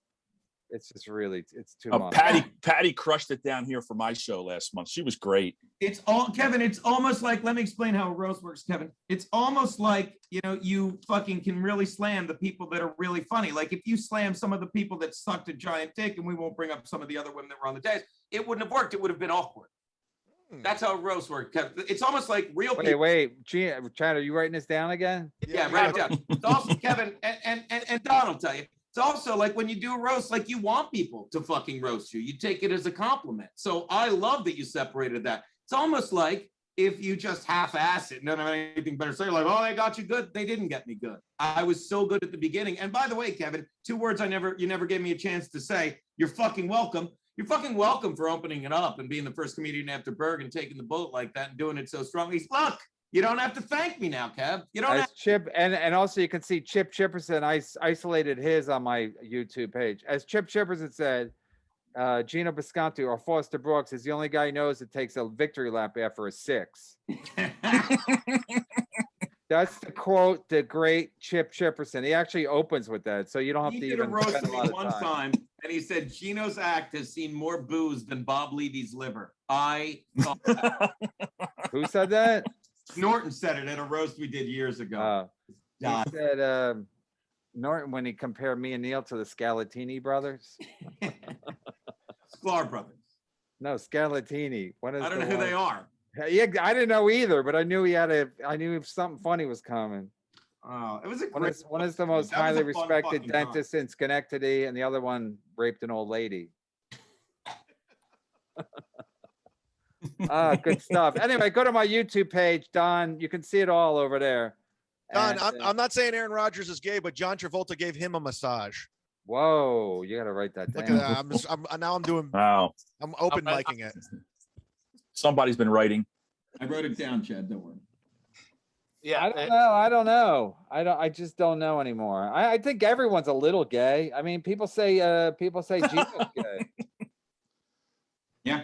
really too much. Patty crushed it down here for my show last month. She was great. It's Kevin. It's almost like, let me explain how a roast works, Kevin. It's almost like, you fucking can really slam the people that are really funny. Like if you slam some of the people that sucked a giant dick, and we won't bring up some of the other women that were on the days, it wouldn't have worked. It would have been awkward. That's how roast works, Kevin. It's almost like real people. Wait, Chad, are you writing this down again? Yeah, write it down. It's also, Kevin, and Don will tell you. It's also like when you do a roast, like you want people to fucking roast you. You take it as a compliment. So I love that you separated that. It's almost like if you just half-ass it and don't have anything better to say, like, oh, they got you good. They didn't get me good. I was so good at the beginning. And by the way, Kevin, 2 words you never gave me a chance to say. You're fucking welcome. You're fucking welcome for opening it up and being the first comedian after Berg and taking the bullet like that and doing it so strongly. Look, You don't have to thank me now, Kev. You don't As have Chip, and also you can see Chip Chipperson. I isolated his on my YouTube page. As Chip Chipperson said, Geno Bisconte or Foster Brooks is the only guy he knows that takes a victory lap after a 6. That's the quote, the great Chip Chipperson. He actually opens with that, so you don't have He to did a even roast spend a of me lot of one time, and he said Geno's act has seen more booze than Bob Levy's liver. I thought that. Who said that? Norton said it at a roast we did years ago. He said Norton when he compared me and Neil to the Scalatini brothers. Sklar brothers. No, Scalatini. I don't know who they are. Yeah, I didn't know either, but I knew I knew if something funny was coming. Oh, it was a One is the most that was highly a fun respected fucking time. dentist in Schenectady, and the other one raped an old lady. Good stuff. Anyway, go to my YouTube page, Don. You can see it all over there. Don, And, I'm not saying Aaron Rodgers is gay, but John Travolta gave him a massage. whoa, you got to write that Look down. at that. Now I'm doing. Wow. I'm open micing it. Somebody's been writing. I wrote it down, Chad. Don't worry. Yeah. I don't know. I just don't know anymore. I think everyone's a little gay. I mean, people say Gino's gay. Yeah.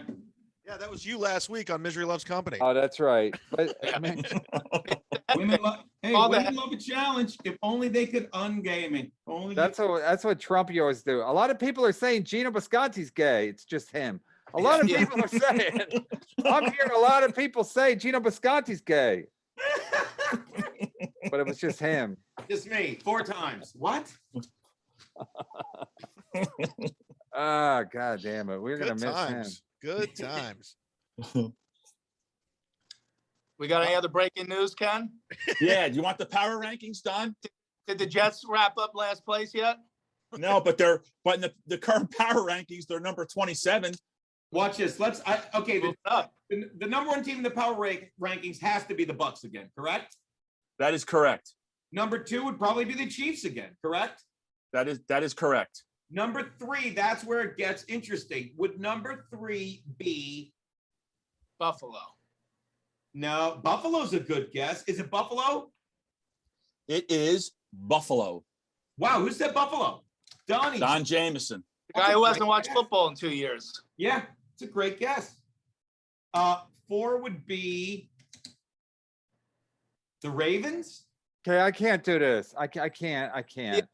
Yeah, that was you last week on Misery Loves Company. Oh, that's right. But I mean, Women love a challenge. If only they could ungay me. Only that's what Trump always do. A lot of people are saying Geno Bisconte's gay. It's just him. A lot of people are saying. I'm hearing a lot of people say Geno Bisconte's gay. But it was just him. Just me 4 times. What? Ah, God damn it. We're Good gonna miss him. times. Good times. We got any other breaking news, Ken? Yeah. Do you want the power rankings, Don? Did the Jets wrap up last place yet? No, but in the current power rankings, they're number 27. Watch this. The number 1 team in the power rankings has to be the Bucks again, correct? That is correct. Number 2 would probably be the Chiefs again, correct? That is correct. Number 3, that's where it gets interesting. Would number 3 be Buffalo? No, Buffalo's a good guess. Is it Buffalo? It is Buffalo. Wow, who said Buffalo? Don Jamieson. The guy who hasn't watched football in 2 years. Yeah, it's a great guess. 4 would be the Ravens. Okay, I can't do this. I can't. I can't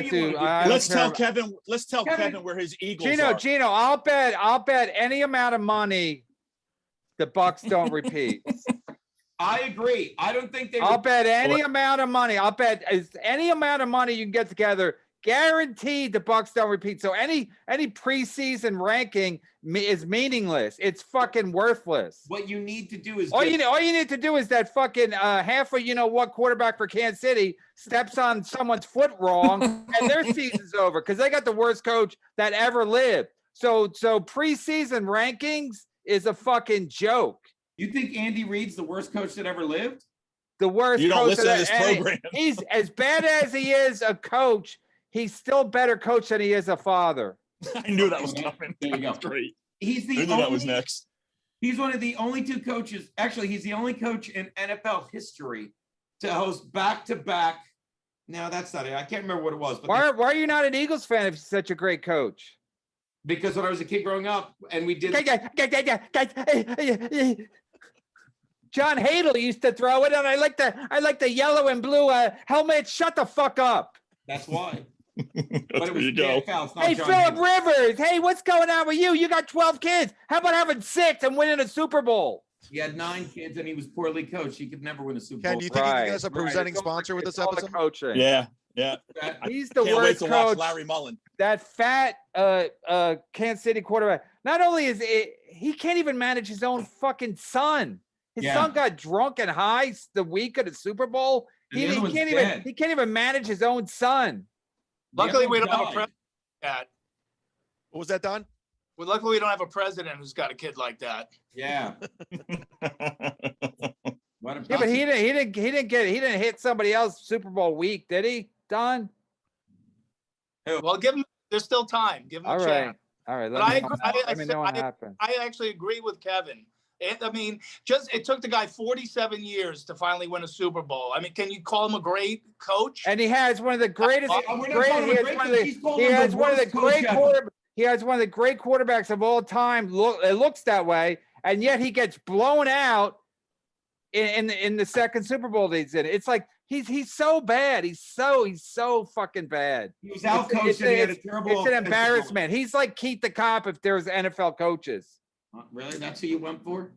do. Let's tell Kevin where his Eagles are. Geno, I'll bet any amount of money the Bucks don't repeat. I agree. I don't think they. I'll bet any amount of money. I'll bet any amount of money you can get together. Guaranteed the Bucks don't repeat. So any preseason ranking is meaningless. It's fucking worthless. What you need to do is all you need to do is that fucking half of quarterback for Kansas City steps on someone's foot wrong and their season's over because they got the worst coach that ever lived. So preseason rankings is a fucking joke. You think Andy Reid's the worst coach that ever lived? The worst. You don't coach listen to this program. He's as bad as he is a coach. He's still better coach than he is a father. I knew that was coming. There you go. That's great. He's the I knew that was next. He's one of the only 2 coaches. Actually, he's the only coach in NFL history to host back-to-back. No, that's not it. I can't remember what it was. But why are you not an Eagles fan if he's such a great coach? Because when I was a kid growing up, and we did. John Hadle used to throw it, and I like the yellow and blue helmet. Shut the fuck up. That's why. That's where you go. Hey, Phillip Rivers. Hey, what's going on with you? You got 12 kids. How about having 6 and winning a Super Bowl? He had 9 kids and he was poorly coached. He could never win a Super Ken, Bowl. do you think he has a presenting sponsor with this episode? Coaching. Yeah. He's the Can't wait worst to coach. watch Larry Mullen. That fat Kansas City quarterback. Not only is it, he can't even manage his own fucking son. His son got drunk and high the week of the Super Bowl. He can't even manage his own son. Luckily, we don't have a president. What was that, Don? Well, luckily, we don't have a president who's got a kid like that. Yeah. Yeah, but he didn't hit somebody else Super Bowl week, did he, Don? Well, give him. There's still time. Give him a chance. All right. But Let me know what happened. I actually agree with Kevin. I mean, it took the guy 47 years to finally win a Super Bowl. I mean, can you call him a great coach? And he has one of the greatest. He has one of the great quarterbacks of all time. It looks that way, and yet he gets blown out in the second Super Bowl that he's in. It's like he's so bad. He's so fucking bad. He was out coached. It's an embarrassment. He's like Keith the Cop if there was NFL coaches. Really? That's who you went for?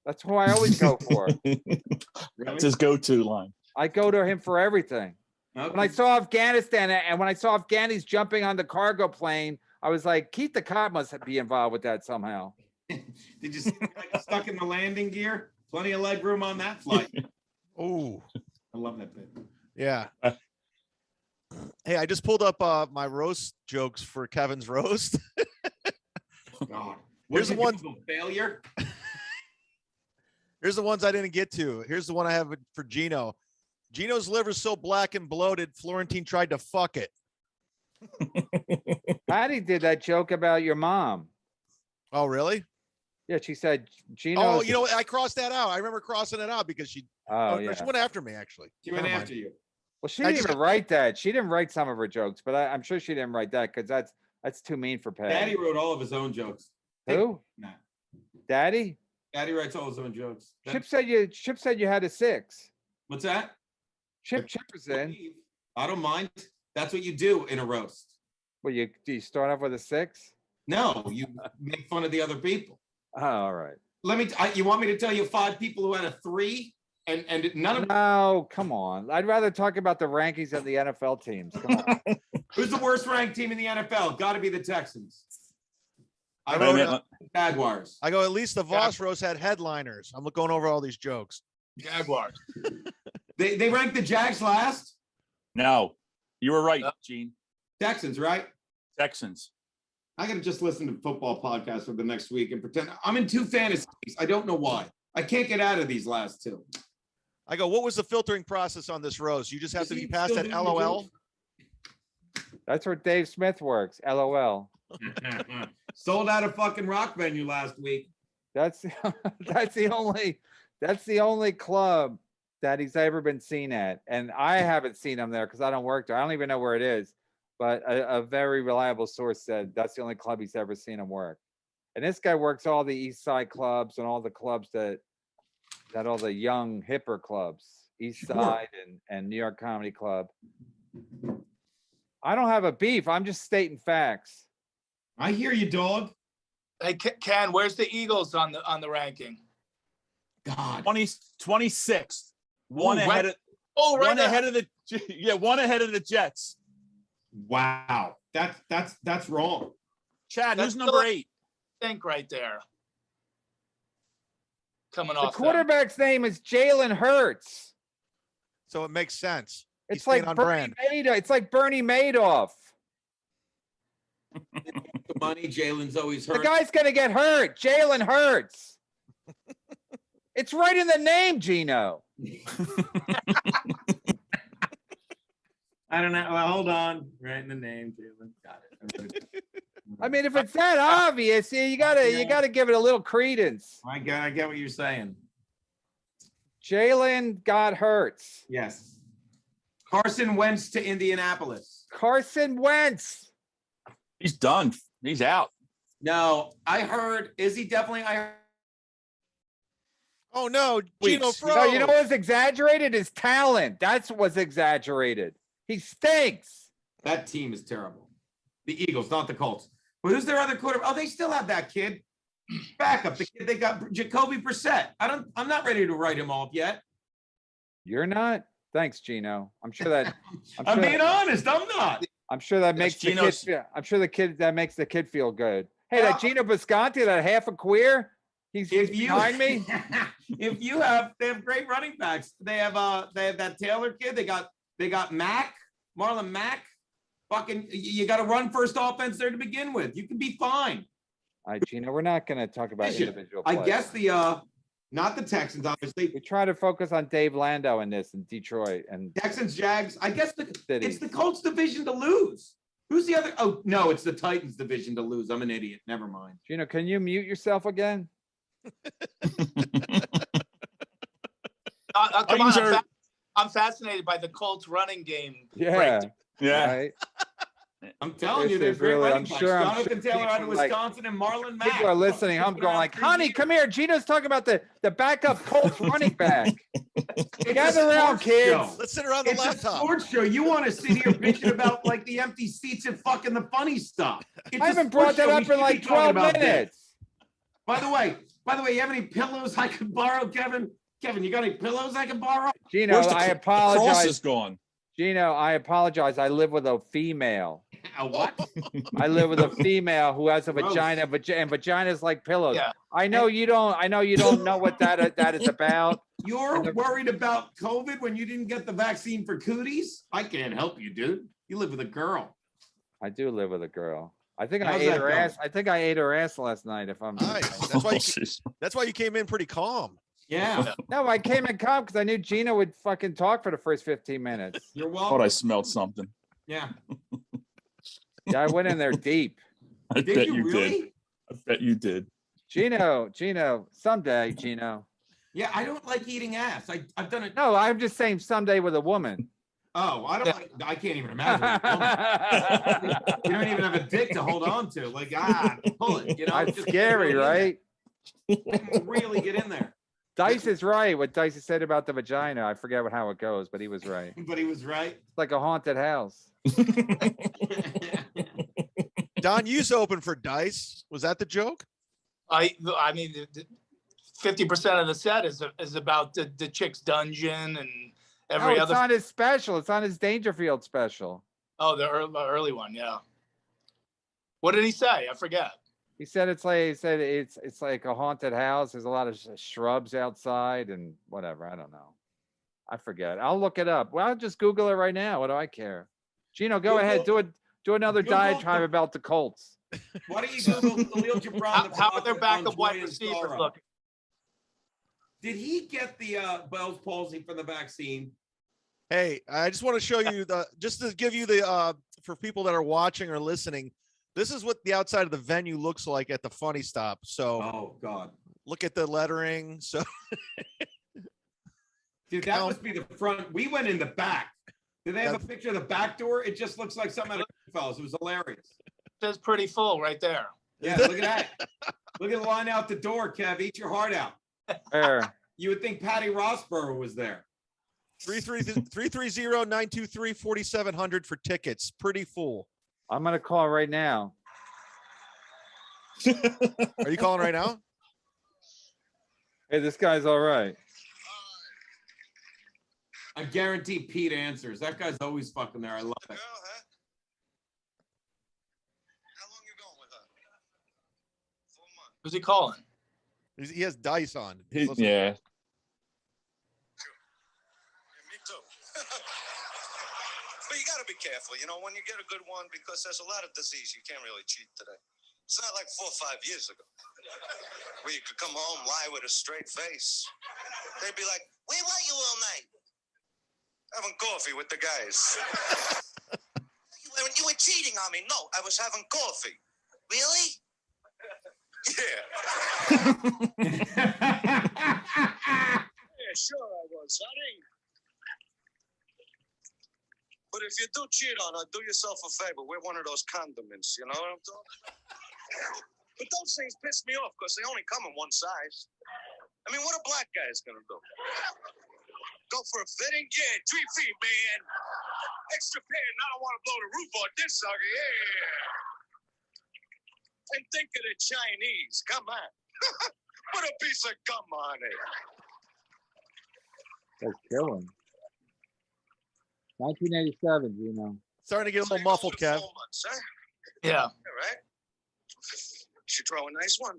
That's who I always go for. That's his go-to line. I go to him for everything. Okay. When I saw Afghanistan and when I saw Afghanis jumping on the cargo plane, I was like, Keith the Cop must be involved with that somehow. Did you see like stuck in the landing gear? Plenty of leg room on that flight. Oh, I love that bit. yeah. Hey, I just pulled up my roast jokes for Kevin's roast. God. Here's the one failure. Here's the ones I didn't get to. Here's the one I have for Geno. Geno's liver's so black and bloated, Florentine tried to fuck it. Patty did that joke about your mom. Oh, really? Yeah, she said Geno. Oh, you know, I crossed that out. I remember crossing it out because she went after me, actually. She went after you. Well, she didn't even write that. She didn't write some of her jokes, but I'm sure she didn't write that because that's too mean for Patty. Daddy wrote all of his own jokes. Who? Nah. Daddy? Daddy writes all his own jokes. Chip said you had a 6. What's that? Chip was in. I don't mind. That's what you do in a roast. Well, do you start off with a 6? No, you make fun of the other people. Oh, all right. You want me to tell you 5 people who had a 3 and none of them? No, come on. I'd rather talk about the rankings of the NFL teams. Come on. Who's the worst ranked team in the NFL? Got to be the Texans. I wrote Jaguars. I go, at least the Voss roast had headliners. I'm going over all these jokes. Jaguars. They ranked the Jags last? No, you were right, Gene. Texans, right? Texans. I got to just listen to football podcasts for the next week and pretend I'm in 2 fantasies. I don't know why. I can't get out of these last 2. I go, what was the filtering process on this roast? You just have to be past that LOL? That's where Dave Smith works. LOL. Sold out a fucking rock venue last week. That's the only club that he's ever been seen at, and I haven't seen him there because I don't work there. I don't even know where it is, but a very reliable source said that's the only club he's ever seen him work. And this guy works all the East Side clubs and all the clubs that all the young hipper clubs, East Side and New York Comedy Club. I don't have a beef. I'm just stating facts. I hear you, dog. Hey, Ken, where's the Eagles on the ranking? God, 26th. One Ooh, ahead of the Jets. Wow, that's wrong. Chad, That's who's number 8? Think right there. Coming The off. quarterback's name is Jalen Hurts. So it makes sense. It's like Bernie Madoff. It's like Bernie Madoff. The money, Jalen's always hurt. The guy's gonna get hurt. Jalen Hurts. It's right in the name, Geno. I don't know. Well, hold on. Right in the name, Jalen. Got it. I mean, if it's that obvious, you gotta give it a little credence. I get what you're saying. Jalen got Hurts. Yes. Carson Wentz to Indianapolis. Carson Wentz. He's done. He's out. No, I heard. Is he definitely? Oh no, Geno Fro. No, you know what's exaggerated? His talent. That's what's exaggerated. He stinks. That team is terrible. The Eagles, not the Colts. Well, who's their other quarterback? Oh, they still have that kid. Backup. The kid they got, Jacoby Brissett. I'm not ready to write him off yet. You're not? Thanks, Geno. I'm sure that. I'm being honest. I'm not. I'm sure that makes the kid feel, I'm sure that makes the kid feel good. Hey, that Geno Bisconte, that half a queer, he's behind me. They have great running backs. They have that Taylor kid. They got Mack, Marlon Mack. Fucking, you got to run first offense there to begin with. You can be fine. All right, Geno, we're not going to talk about individual players. I guess not the Texans, obviously. We try to focus on Dave Landau in this in Detroit and Texans, Jags. I guess it's the Colts division to lose. Who's the other? Oh no, it's the Titans division to lose. I'm an idiot. Never mind. Geno, can you mute yourself again? Come on, I'm fascinated by the Colts running game. Yeah. Yeah. Right? I'm telling you, there's great running backs. Jonathan Taylor out of Wisconsin and Marlon Mack. People are listening. I'm going like, honey, come here. Gino's talking about the backup Colts running back. Gather around, kids. Let's sit around the laptop. It's a sports show. You want to sit here bitching about like the empty seats and fucking the funny stuff. I haven't brought that up in like 12 minutes. By the way, you have any pillows I could borrow, Kevin? Kevin, you got any pillows I can borrow? Gino, I apologize. Cross is gone. Gino, I apologize. I live with a female. A what? I live with a female who has a vagina, and vaginas like pillows. Yeah. I know you don't know what that is about. You're worried about COVID when you didn't get the vaccine for cooties? I can't help you, dude. You live with a girl. I do live with a girl. I think How's I ate that her going? ass. I think I ate her ass last night. If I'm Nice. That's why you came in pretty calm. Yeah. No, I came in calm because I knew Gina would fucking talk for the first 15 minutes. You're I welcome. thought I smelled something. Yeah. Yeah, I went in there deep. I Did bet you you really? did. I bet you did. Gino, someday, Gino. Yeah, I don't like eating ass. I've done it. No, I'm just saying someday with a woman. Oh, I don't like, I can't even imagine. You don't even have a dick to hold on to. Like, pull it. You know, That's just scary, right? Really get in there. Dice is right. What Dice said about the vagina. I forget how it goes, but he was right. It's But he was right. like a haunted house. Don, you's open for Dice. Was that the joke? I mean, 50% of the set is about the chick's dungeon and every It's other. on his special. It's on his Dangerfield special. Oh, the early one, yeah. What did he say? I forget. He said it's like a haunted house. There's a lot of shrubs outside and whatever. I don't know. I forget. I'll look it up. Well, I'll just Google it right now. What do I care? Gino, go ahead. Do another diatribe about the Colts. Why don't you Google Khalil Gibran? How are their backup wide receivers looking? Did he get the Bell's palsy from the vaccine? Hey, I just want to show you just to give you for people that are watching or listening, this is what the outside of the venue looks like at the Funny Stop. So, Oh God, look at the lettering. So, dude, that must be the front. We went in the back. Did they have a picture of the back door? It just looks like something out of Goodfellas. It was hilarious. It's pretty full right there. Yeah, look at that. Look at the line out the door, Kev. Eat your heart out. There. You would think Patty Rossborough was there. 330-923-4700 for tickets. Pretty full. I'm gonna call right now. Are you calling right now? Hey, this guy's all right. I guarantee Pete answers. That guy's always fucking there. I love it. Who's he calling? He has Dice on. Yeah. Me too. But you got to be careful, you know, when you get a good one, because there's a lot of disease. You can't really cheat today. It's not like 4 or 5 years ago where you could come home, lie with a straight face. They'd be like, "Where were you all night?" Having coffee with the guys. You were cheating on me. No, I was having coffee. Really? Yeah. Yeah, sure I was, honey. But if you do cheat on her, do yourself a favor. We're one of those condiments, you know what I'm talking about? But those things piss me off because they only come in one size. I mean, what a black guy is going to do? Go for a fitting? Yeah, 3 feet, man. Extra padding. I don't want to blow the roof on this sucker. Yeah. And think of the Chinese. Come on. Put a piece of gum on it. They're killing. 1987, you know. Starting to get a little muffled, Kev. 4 months, huh? Yeah. All right. Should throw a nice one.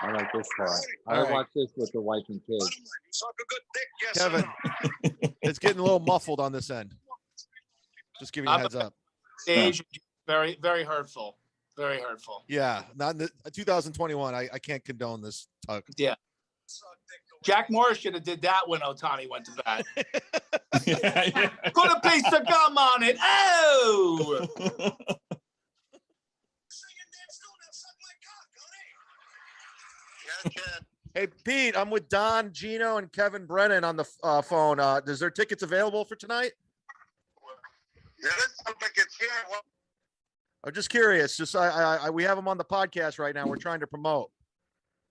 I like this part. I watch this with the wife and kids. You suck a good dick, yes. Kevin, it's getting a little muffled on this end. Just giving you a heads up. Stage, very, very hurtful. Very hurtful. Yeah, not in the 2021. I can't condone this talk. Yeah. Jack Morris should have did that when Ohtani went to bat. Yeah. Put a piece of gum on it. Oh! Hey, Pete, I'm with Don, Geno, and Kevin Brennan on the phone. Is there tickets available for tonight? There is some tickets here. I'm just curious. We have them on the podcast right now. We're trying to promote.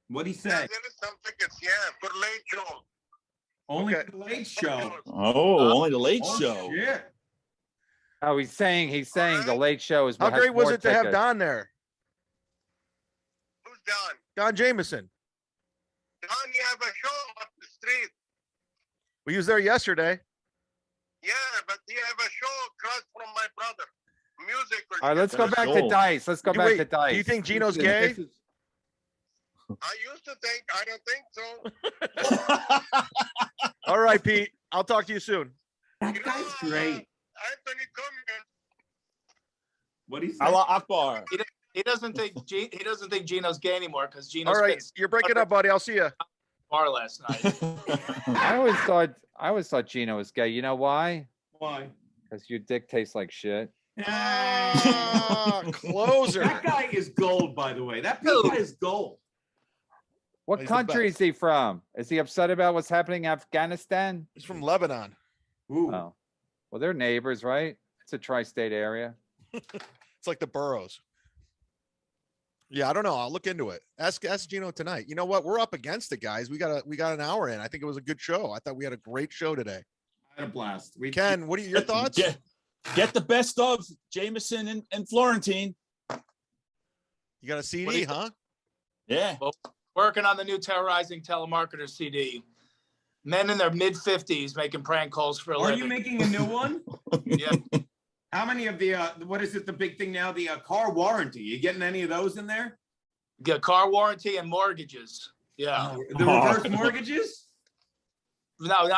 What'd he say? There is some tickets, for late show. Only Okay. for the late show. Oh, only the late Oh, show. shit. Oh, he's saying the late show is. How has great was more it to have tickets. Don there? Who's Don? Don Jamieson. Don, you have a show up the street. We was there yesterday. Yeah, but you have a show across from my brother. Music. All right, let's go back to Cool. dice. Let's go back Wait, to dice. do you think Geno's This gay? is- I used to think. I don't think so. All right, Pete. I'll talk to you soon. That guy's great. Anthony Cumia. What'd he say? Allah Akbar. He doesn't think Geno's gay anymore because All Geno's right, been you're breaking up, buddy. I'll see you. bar last night. I always thought Geno was gay. You know why? Why? Because your dick tastes like shit. Closer. That guy is gold, by the way. That guy is gold. What He's the country best. is he from? Is he upset about what's happening in Afghanistan? He's from Lebanon. Ooh. Oh, well, they're neighbors, right? It's a tri-state area. It's like the boroughs. Yeah, I don't know. I'll look into it. Ask Geno tonight. You know what? We're up against it, guys. We got an hour in. I think it was a good show. I thought we had a great show today. I had a blast. Ken, what are your thoughts? Get the best of Jamieson and Florentine. You got a What do CD, you- huh? Yeah. Working on the new Terrorizing Telemarketer CD. Men in their mid-50s making prank calls for a Are living. you making a new one? Yeah. How many of the what is it? The big thing now, the car warranty. You getting any of those in there? Get car warranty and mortgages. Yeah. The reverse mortgages? No,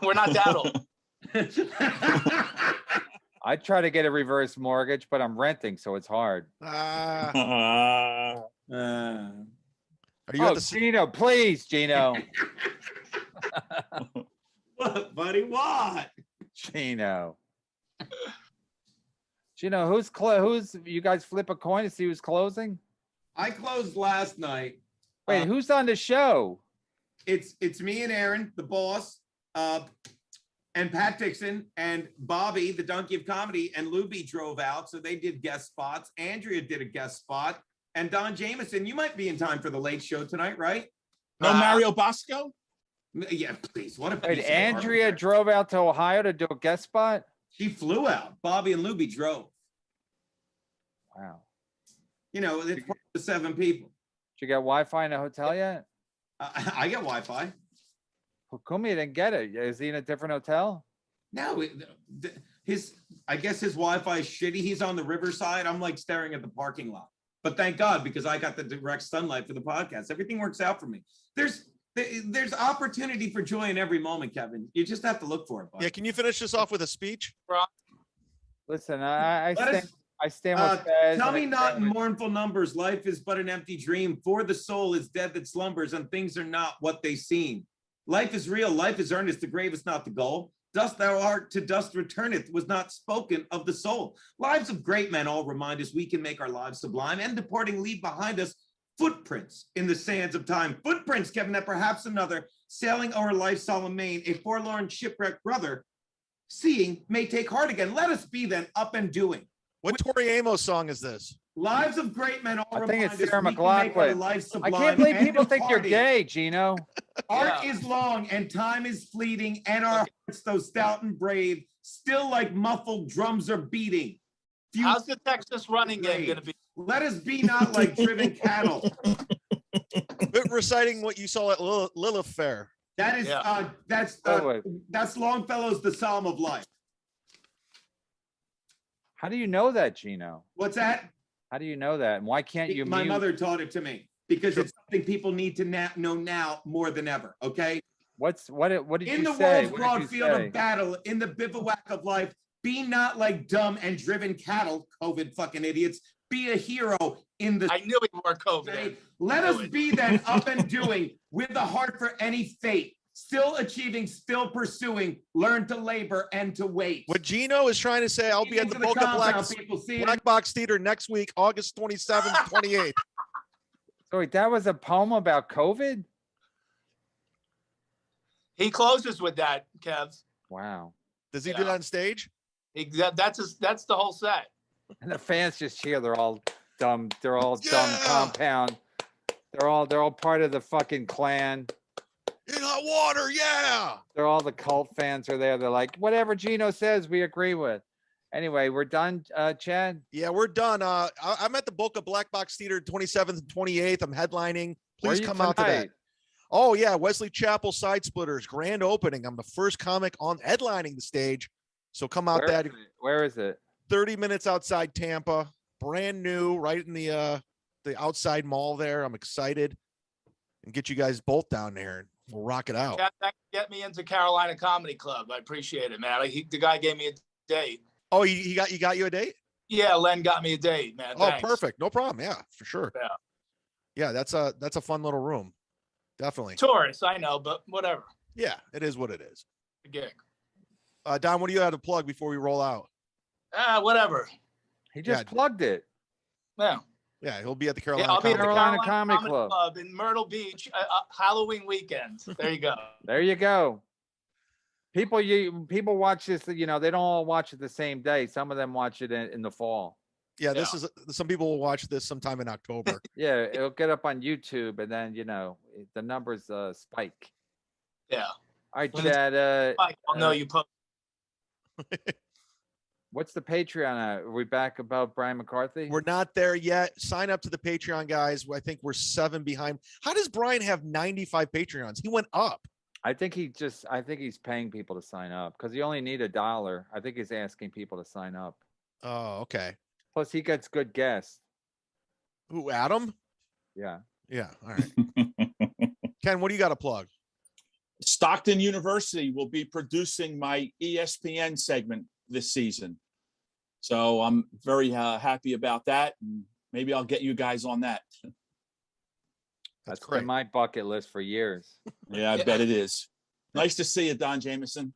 we're not that old. I try to get a reverse mortgage, but I'm renting, so it's hard. Are you Oh, at the Geno, please, Geno. What, buddy? What? Geno. Geno, who's you guys flip a coin to see who's closing? I closed last night. Wait, who's on the show? It's me and Aaron, the boss, and Pat Dixon and Bobby, the donkey of comedy, and Luby drove out, so they did guest spots. Andrea did a guest spot, and Don Jamieson. You might be in time for the late show tonight, right? No Mario Bosco? Yeah, please. What a Wait, piece of Andrea hardware. drove out to Ohio to do a guest spot? She flew out. Bobby and Luby drove. Wow. You know, it's part of the 7 people. Did you get Wi-Fi in a hotel yet? I get Wi-Fi. Cumia didn't get it. Is he in a different hotel? No, I guess his Wi-Fi is shitty. He's on the riverside. I'm like staring at the parking lot. But thank God, because I got the direct sunlight for the podcast. Everything works out for me. There's opportunity for joy in every moment, Kevin. You just have to look for it, buddy. Yeah, can you finish this off with a speech? Listen, I Let stand with Fez. Tell and I me not in stand with- mournful numbers. Life is but an empty dream. For the soul is dead that slumbers, and things are not what they seem. Life is real. Life is earnest. The grave is not the goal. Dust thou art, to dust returneth, was not spoken of the soul. Lives of great men all remind us we can make our lives sublime, and departing leave behind us footprints in the sands of time. Footprints, Kevin, that perhaps another, sailing o'er life's solemn main, a forlorn shipwrecked brother, seeing may take heart again. Let us be then up and doing. What Tori Amos song is this? Lives of great men all I think remind it's us Sarah we can make our McLachlan. lives I sublime. can't believe and people think you're departing. gay, Geno. Art Yeah. is long and time is fleeting, and our hearts, though stout and brave, still like muffled drums are beating. Few How's the Texas running game going to be? Let us be not like driven cattle. Quit reciting what you saw at Lilith Fair. That is Yeah. that's Longfellow's The Psalm of Life. How do you know that, Geno? What's that? How do you know that? And why can't you My mute? mother taught it to me because it's something people need to know now more than ever. Okay. What did In you the say? world's What broad did you field say? of battle, in the bivouac of life, be not like dumb and driven cattle, COVID fucking idiots. Be a hero in the I knew we were COVID. day. Let us be then up and doing with a heart for any fate. Still achieving, still pursuing, learn to labor and to wait. What Geno is trying to say, I'll be at the Into Boca compound, Black people see it. Black Box Theater next week, August 27th, 28th. So wait, that was a poem about COVID? He closes with that, Kev. Wow. Does he do that on stage? That's the whole set. And the fans just cheer. They're all dumb. They're all dumb Yeah. compound. They're all part of the fucking clan. In hot water, yeah. They're all the cult fans are there. They're like, whatever Geno says, we agree with. Anyway, we're done, Chad. Yeah, we're done. I'm at the Boca Black Box Theater 27th and 28th. I'm headlining. Where Please are you come out to that. tonight? Oh yeah, Wesley Chapel Side Splitters grand opening. I'm the first comic on headlining the stage, so come out. Where is it? 30 minutes outside Tampa, brand new, right in the outside mall there. I'm excited and get you guys both down there and we'll rock it out. That get me into Carolina Comedy Club. I appreciate it, man. The guy gave me a date. Oh, he got you a date? Yeah, Len got me a date, man. Oh, Thanks. perfect. No problem. Yeah, for sure. Yeah. Yeah, that's a fun little room. Definitely. Tourists, I know, but whatever. Yeah, it is what it is. A gig. Don, what do you have to plug before we roll out? Whatever. He just plugged it. Yeah. Yeah, he'll be at the Carolina, I'll be at the Carolina Carolina Comedy Club in Myrtle Beach, Halloween weekend. There you go. There you go. People watch this, they don't all watch it the same day. Some of them watch it in the fall. Yeah, this is some people will watch this sometime in October. Yeah, it'll get up on YouTube and then the numbers spike. Yeah. All right, Chad. I'll know you post. What's the Patreon at? Are we back about Brian McCarthy? We're not there yet. Sign up to the Patreon, guys. I think we're 7 behind. How does Brian have 95 Patreons? He went up. I think he's paying people to sign up because he only need $1. I think he's asking people to sign up. Oh, okay. Plus, he gets good guests. Who, Adam? Yeah. Yeah. All right. Ken, what do you got to plug? Stockton University will be producing my ESPN segment this season. So I'm very happy about that. And maybe I'll get you guys on that. That's been great. my bucket list for years. Yeah, I bet it is. Nice to see you, Don Jamieson.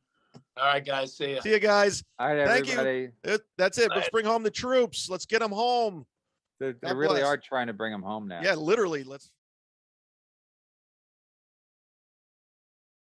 All right, guys. See ya. See you guys. All right, Thank everybody. you. That's it. Let's bring home the troops. Let's get them home. They God really bless. are trying to bring him home now. Yeah, literally. Let's